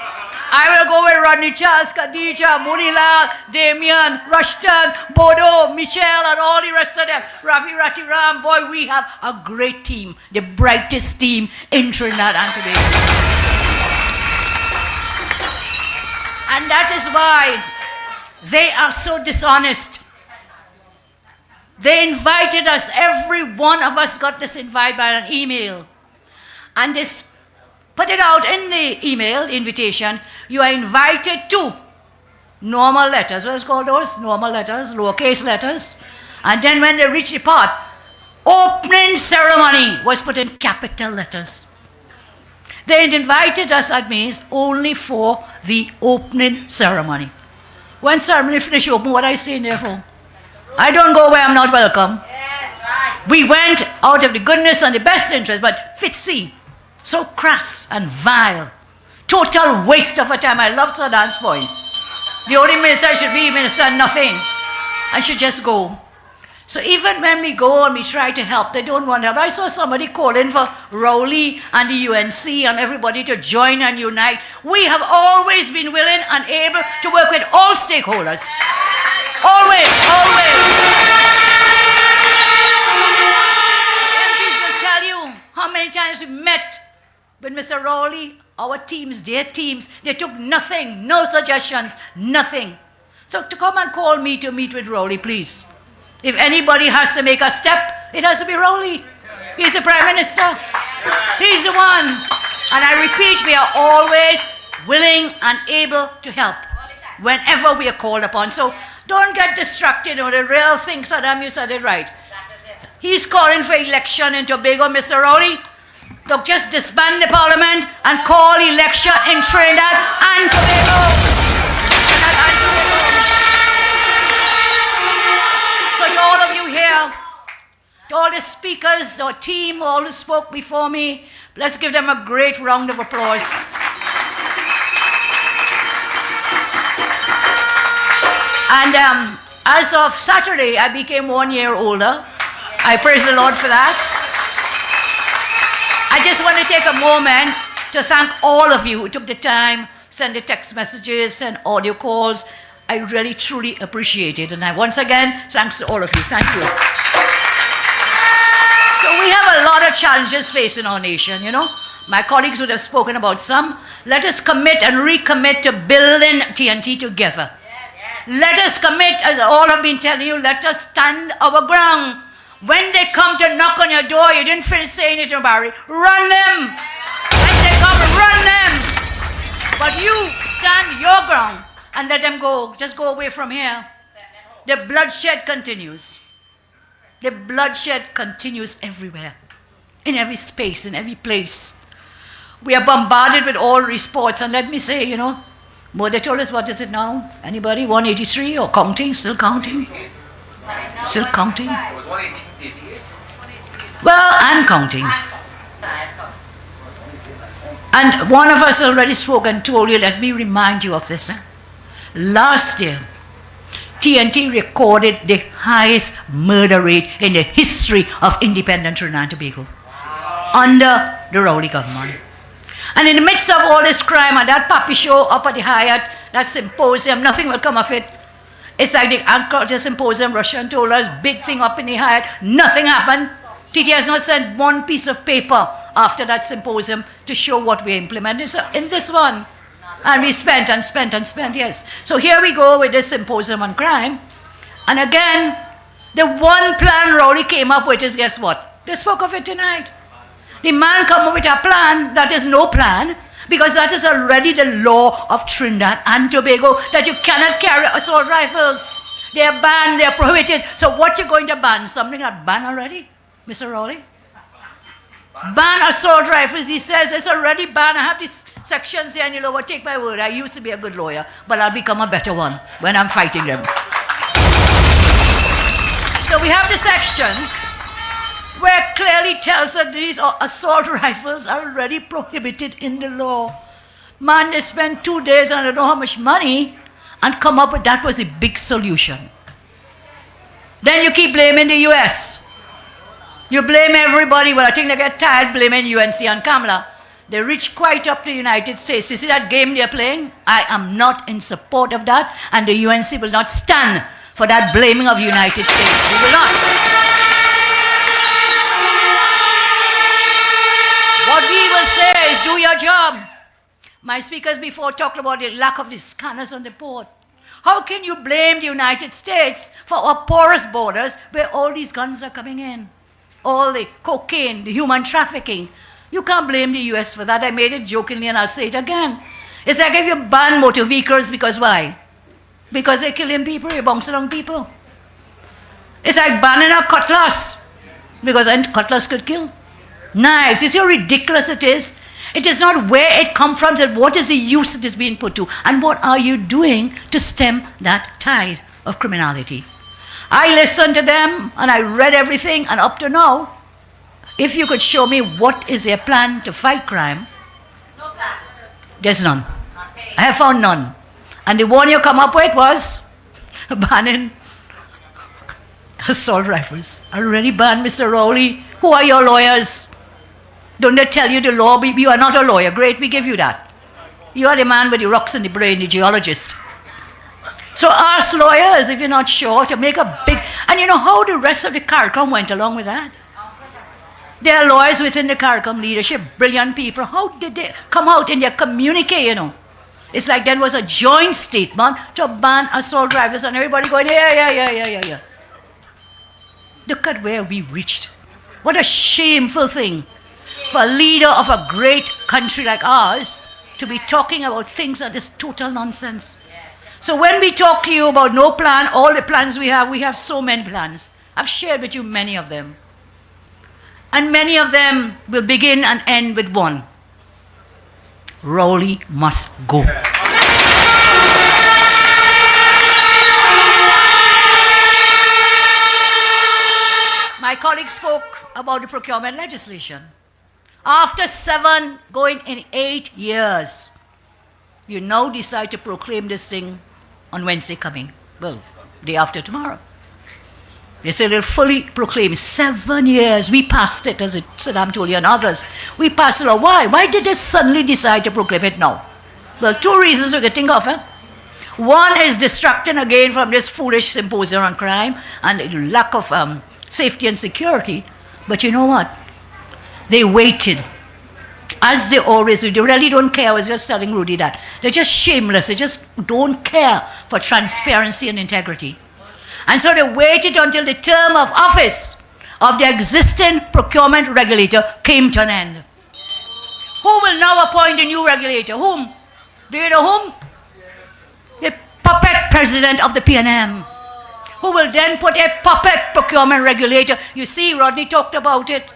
I will go with Rodney Charles, Khadija, Munilal, Damien, Rushton, Bodo, Michelle, and all the rest of them. Ravi Ratiram, boy, we have a great team, the brightest team in Trinidad and Tobago. And that is why they are so dishonest. They invited us, every one of us got this invite by an email. And this put it out in the email, invitation, you are invited to normal letters. What's called those? Normal letters, lowercase letters. And then when they reach the part, opening ceremony was put in capital letters. They invited us, that means, only for the opening ceremony. When ceremony finish, open, what I stay in there for? I don't go where I'm not welcome. Yes, right. We went out of the goodness and the best interest, but Fitzy, so crass and vile. Total waste of a time. I love Sadan's point. The only minister should be minister nothing. And should just go. So even when we go and we try to help, they don't want help. I saw somebody calling for Rowley and the UNC and everybody to join and unite. We have always been willing and able to work with all stakeholders. Always, always. MPs will tell you how many times we met with Mr. Rowley, our teams, their teams. They took nothing, no suggestions, nothing. So to come and call me to meet with Rowley, please. If anybody has to make a step, it has to be Rowley. He's the Prime Minister. He's the one. And I repeat, we are always willing and able to help whenever we are called upon. So don't get distracted on the real thing, Saddam, you said it right. He's calling for election in Tobago, Mr. Rowley. So just disband the parliament and call election in Trinidad and Tobago. So to all of you here, to all the speakers, our team, all who spoke before me, let's give them a great round of applause. And as of Saturday, I became 1 year older. I praise the Lord for that. I just want to take a moment to thank all of you who took the time, send the text messages, send audio calls. I really, truly appreciate it. And once again, thanks to all of you. Thank you. So we have a lot of challenges facing our nation, you know. My colleagues would have spoken about some. Let us commit and recommit to building TNT together. Let us commit, as all have been telling you, let us stand our ground. When they come to knock on your door, you didn't finish saying it to Barry, run them. When they come, run them. But you stand your ground and let them go. Just go away from here. The bloodshed continues. The bloodshed continues everywhere, in every space, in every place. We are bombarded with all reports, and let me say, you know, more they told us, what is it now? Anybody? 183 or counting? Still counting? Still counting? It was 188. Well, I'm counting. And one of us already spoke and told you, let me remind you of this. Last year, TNT recorded the highest murder rate in the history of independent Trinidad and Tobago under the Rowley government. And in the midst of all this crime and that puppy show up at the Hyatt, that symposium, nothing will come of it. It's like the agriculture symposium, Russia told us, big thing up in the Hyatt, nothing happened. TT has not sent one piece of paper after that symposium to show what we implemented in this one. And we spent and spent and spent, yes. So here we go with this symposium on crime. And again, the one plan Rowley came up with is, guess what? They spoke of it tonight. The man come up with a plan that is no plan, because that is already the law of Trinidad and Tobago, that you cannot carry assault rifles. They are banned, they are prohibited. So what you're going to ban? Something that banned already, Mr. Rowley? Ban assault rifles, he says, it's already banned. I have these sections here, and you'll what, take my word, I used to be a good lawyer, but I'll become a better one when I'm fighting them. So we have the sections where it clearly tells us these assault rifles are already prohibited in the law. Man, they spent 2 days and I don't know how much money and come up with that was a big solution. Then you keep blaming the US. You blame everybody. Well, I think they get tired blaming UNC and Kamala. They reach quite up to the United States. You see that game they're playing? I am not in support of that, and the UNC will not stand for that blaming of the United States. We will not. What we will say is, do your job. My speakers before talked about the lack of the scanners on the port. How can you blame the United States for our porous borders where all these guns are coming in? All the cocaine, the human trafficking. You can't blame the US for that. I made it jokingly and I'll say it again. It's like if you ban motor vehicles, because why? Because they're killing people, you're bouncing on people. It's like banning a cutlass, because a cutlass could kill. Knives, you see how ridiculous it is? It is not where it comes from, but what is the use it is being put to, and what are you doing to stem that tide of criminality? I listened to them and I read everything, and up to now, if you could show me what is their plan to fight crime, there's none. I have found none. And the one you come up with was banning assault rifles. Already banned, Mr. Rowley. Who are your lawyers? Don't they tell you the law? You are not a lawyer. Great, we give you that. You are the man with the rocks in the brain, the geologist. So ask lawyers, if you're not sure, to make a big... And you know how the rest of the CARICOM went along with that? There are lawyers within the CARICOM leadership, brilliant people. How did they come out in their communique, you know? It's like there was a joint statement to ban assault rifles, and everybody going, yeah. Look at where we reached. What a shameful thing for a leader of a great country like ours to be talking about things that is total nonsense. So when we talk to you about no plan, all the plans we have so many plans. I've shared with you many of them. And many of them will begin and end with one. Rowley must go. My colleague spoke about the procurement legislation. After 7, going in 8 years, you now decide to proclaim this thing on Wednesday coming. Well, day after tomorrow. They say they'll fully proclaim 7 years. We passed it, as Saddam told you and others. We passed it. Why? Why did they suddenly decide to proclaim it now? Well, 2 reasons we can think of. One is distracting again from this foolish symposium on crime and the lack of safety and security. But you know what? They waited, as they always do. They really don't care. I was just telling Rudy that. They're just shameless. They just don't care for transparency and integrity. And so they waited until the term of office of the existing procurement regulator came to an end. Who will now appoint a new regulator? Whom? Do you know whom? The puppet president of the PNM, who will then put a puppet procurement regulator. You see, Rodney talked about it.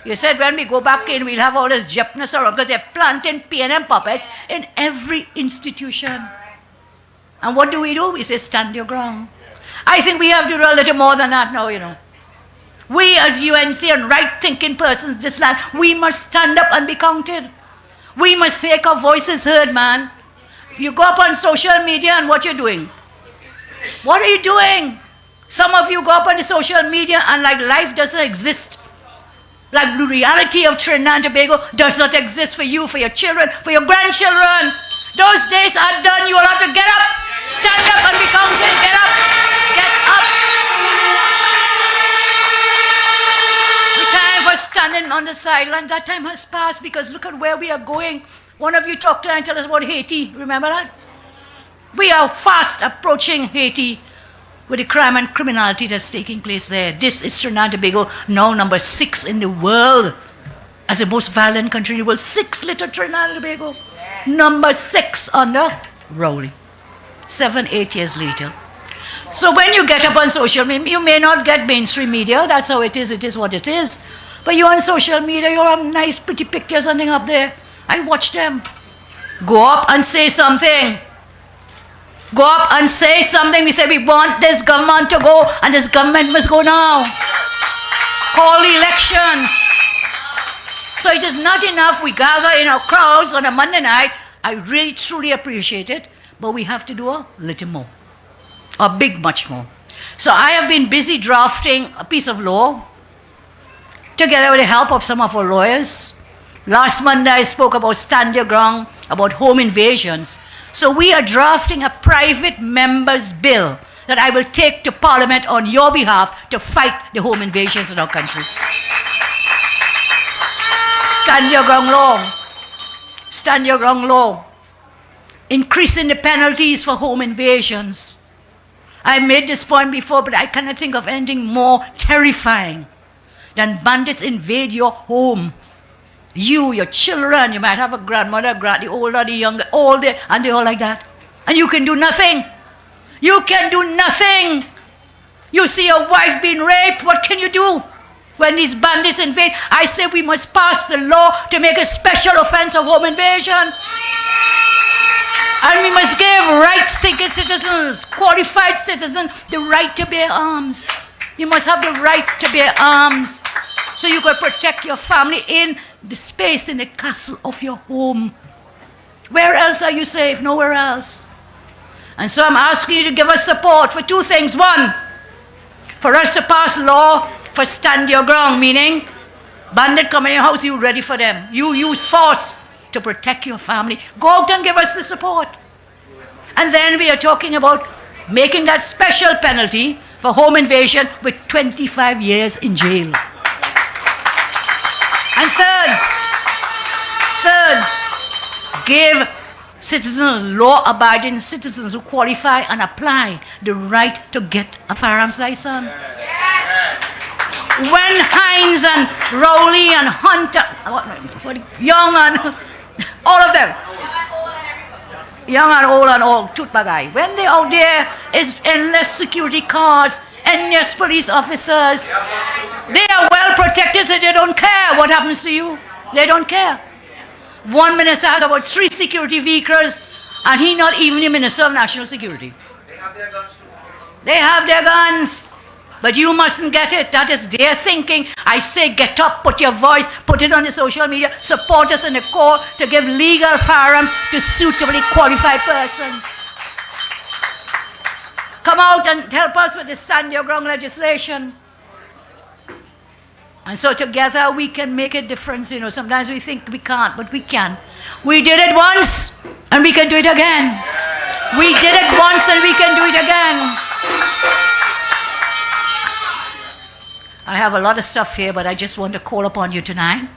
You said when we go back in, we'll have all this gymnast around because they're planting PNM puppets in every institution. And what do? We say, stand your ground. I think we have to do a little more than that now, you know. We as UNC and right-thinking persons this land, we must stand up and be counted. We must make our voices heard, man. You go up on social media and what you're doing? What are you doing? Some of you go up on the social media and like life doesn't exist. Like the reality of Trinidad and Tobago does not exist for you, for your children, for your grandchildren. Those days are done. You will have to get up, stand up and be counted. Get up, get up. The time for standing on the sideline, that time has passed because look at where we are going. One of you talked to and tell us about Haiti. Remember that? We are fast approaching Haiti with the crime and criminality that's taking place there. This is Trinidad and Tobago, now number 6 in the world as the most violent country in the world. 6 little Trinidad and Tobago. Number 6 under Rowley. 7-8 years later. So when you get up on social media, you may not get mainstream media. That's how it is what it is. But you're on social media, you'll have nice pretty pictures and things up there. I watch them. Go up and say something. Go up and say something. We say we want this government to go and this government must go now. Call elections. So it is not enough we gather in our crowds on a Monday night. I really truly appreciate it. But we have to do a little more. A big much more. So I have been busy drafting a piece of law together with the help of some of our lawyers. Last Monday I spoke about stand your ground, about home invasions. So we are drafting a private member's bill that I will take to Parliament on your behalf to fight the home invasions in our country. Stand your ground law. Stand your ground law. Increasing the penalties for home invasions. I made this point before, but I cannot think of anything more terrifying than bandits invade your home. You, your children, you might have a grandmother, the older, the younger, all there, and they all like that. And you can do nothing. You can do nothing. You see your wife being raped, what can you do? When these bandits invade, I say we must pass the law to make a special offense of home invasion. And we must give right-thinking citizens, qualified citizens, the right to bear arms. You must have the right to bear arms so you can protect your family in the space in the castle of your home. Where else are you safe? Nowhere else. And so I'm asking you to give us support for 2 things. 1, for us to pass law for stand your ground, meaning bandit come in your house, you ready for them. You use force to protect your family. Go out and give us the support. And then we are talking about making that special penalty for home invasion with 25 years in jail. And third, give citizens, law-abiding citizens who qualify and apply the right to get a firearms license. Yes. When Hines and Rowley and Hunter, Young and all of them, young and old, tooth bagay, when they're out there, is endless security guards, endless police officers. They are well protected, so they don't care what happens to you. They don't care. One minister has about 3 security vehicles, and he not even the Minister of National Security. They have their guns too. They have their guns. But you mustn't get it. That is their thinking. I say get up, put your voice, put it on the social media, support us in the call to give legal firearms to suitably qualified persons. come out and help us with the stand your ground legislation. And so together we can make a difference. You know, sometimes we think we can't, but we can. We did it once, and we can do it again. We did it once, and we can do it again. I have a lot of stuff here, but I just want to call upon you tonight.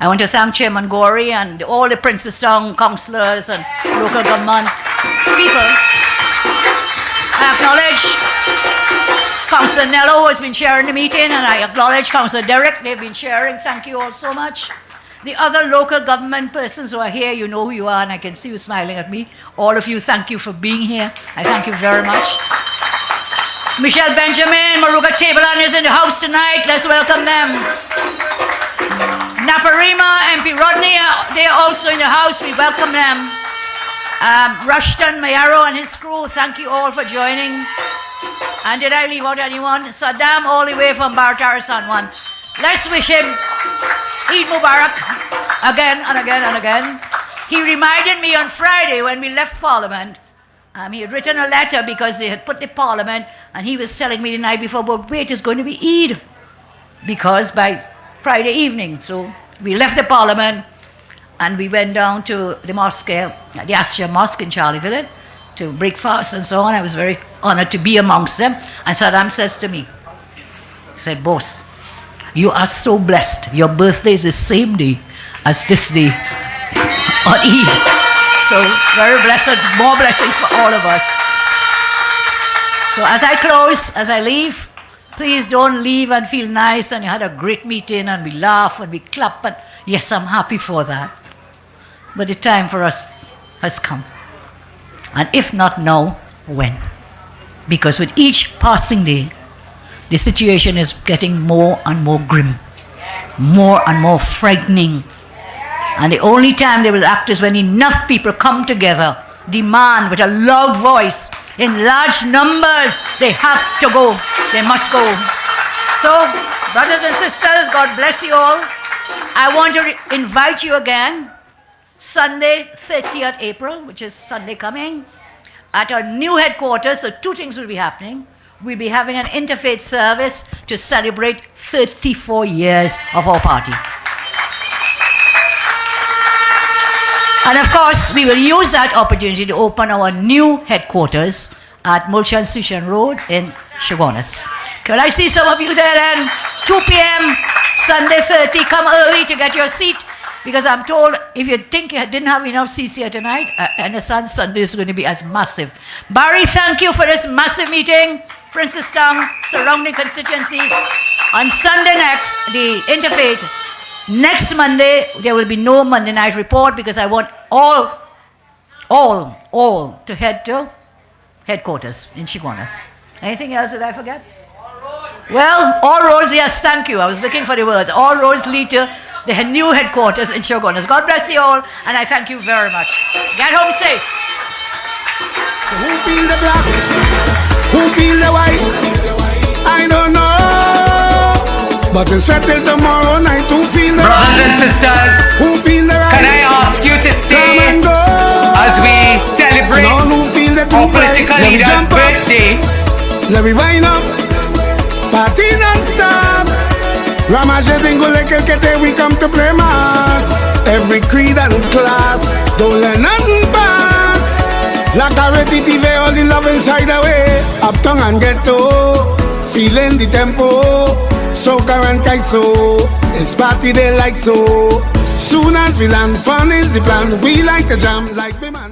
I want to thank Chairman Gorey and all the Princestown councillors and local government people. I acknowledge Councillor Nello, who has been chairing the meeting, and I acknowledge Councillor Derek. They've been chairing. Thank you all so much. The other local government persons who are here, you know who you are, and I can see you smiling at me. All of you, thank you for being here. I thank you very much. Michelle Benjamin, Maruga Tableland is in the house tonight. Let's welcome them. Naparima, MP Rodney, they are also in the house. We welcome them. Rushton Mayaro and his crew, thank you all for joining. And did I leave out anyone? Saddam, all the way from Bartar San Juan. Let's wish him Eid Mubarak again and again and again. He reminded me on Friday when we left Parliament. He had written a letter because they had put the Parliament, and he was telling me the night before, but wait, it's going to be Eid. Because by Friday evening, so we left the Parliament and we went down to the mosque, the Asher Mosque in Charleville, to break fast and so on. I was very honored to be amongst them. And Saddam says to me, he said, boss, you are so blessed. Your birthday is the same day as this day on Eid. So very blessed, more blessings for all of us. So as I close, as I leave, please don't leave and feel nice and you had a great meeting and we laugh and we clap. And yes, I'm happy for that. But the time for us has come. And if not now, when? Because with each passing day, the situation is getting more and more grim, more and more frightening. And the only time they will act is when enough people come together, demand with a loud voice, in large numbers, they have to go. They must go. So, brothers and sisters, God bless you all. I want to invite you again, Sunday, 30th April, which is Sunday coming, at our new headquarters. So 2 things will be happening. We'll be having an interfaith service to celebrate 34 years of our party. And of course, we will use that opportunity to open our new headquarters at Mulchan Sushan Road in Chaguanas. Can I see some of you there then? 2 p.m. Sunday 30. Come early to get your seat, because I'm told if you think you didn't have enough seats here tonight, Sunday is going to be as massive. Barry, thank you for this massive meeting. Princestown, surrounding constituencies. On Sunday next, the interfaith. Next Monday, there will be no Monday night report because I want all to head to headquarters in Chaguanas. Anything else that I forget? Well, all roads, yes, thank you. I was looking for the words. All roads lead to the new headquarters in Chaguanas. God bless you all, and I thank you very much. Get home safe. So who feel the black? Who feel the white? I don't know. But we'll settle tomorrow night. Who feel the Brothers right? and sisters, Who feel the right? can I ask you to stay Come and go. as we celebrate None who feel the our true right. political Let me leader's jump up. birthday? Let me wind up. Party non-stop. Ramaje dingo lekel kete, we come to play mass. Every creed and class, don't let nothing pass. Like a ready TV, all the love inside the way. Uptown and ghetto, feeling the tempo. Soca and Kaiso, it's party day like so. Soon as we land, fun is the plan. We like to jam like we man.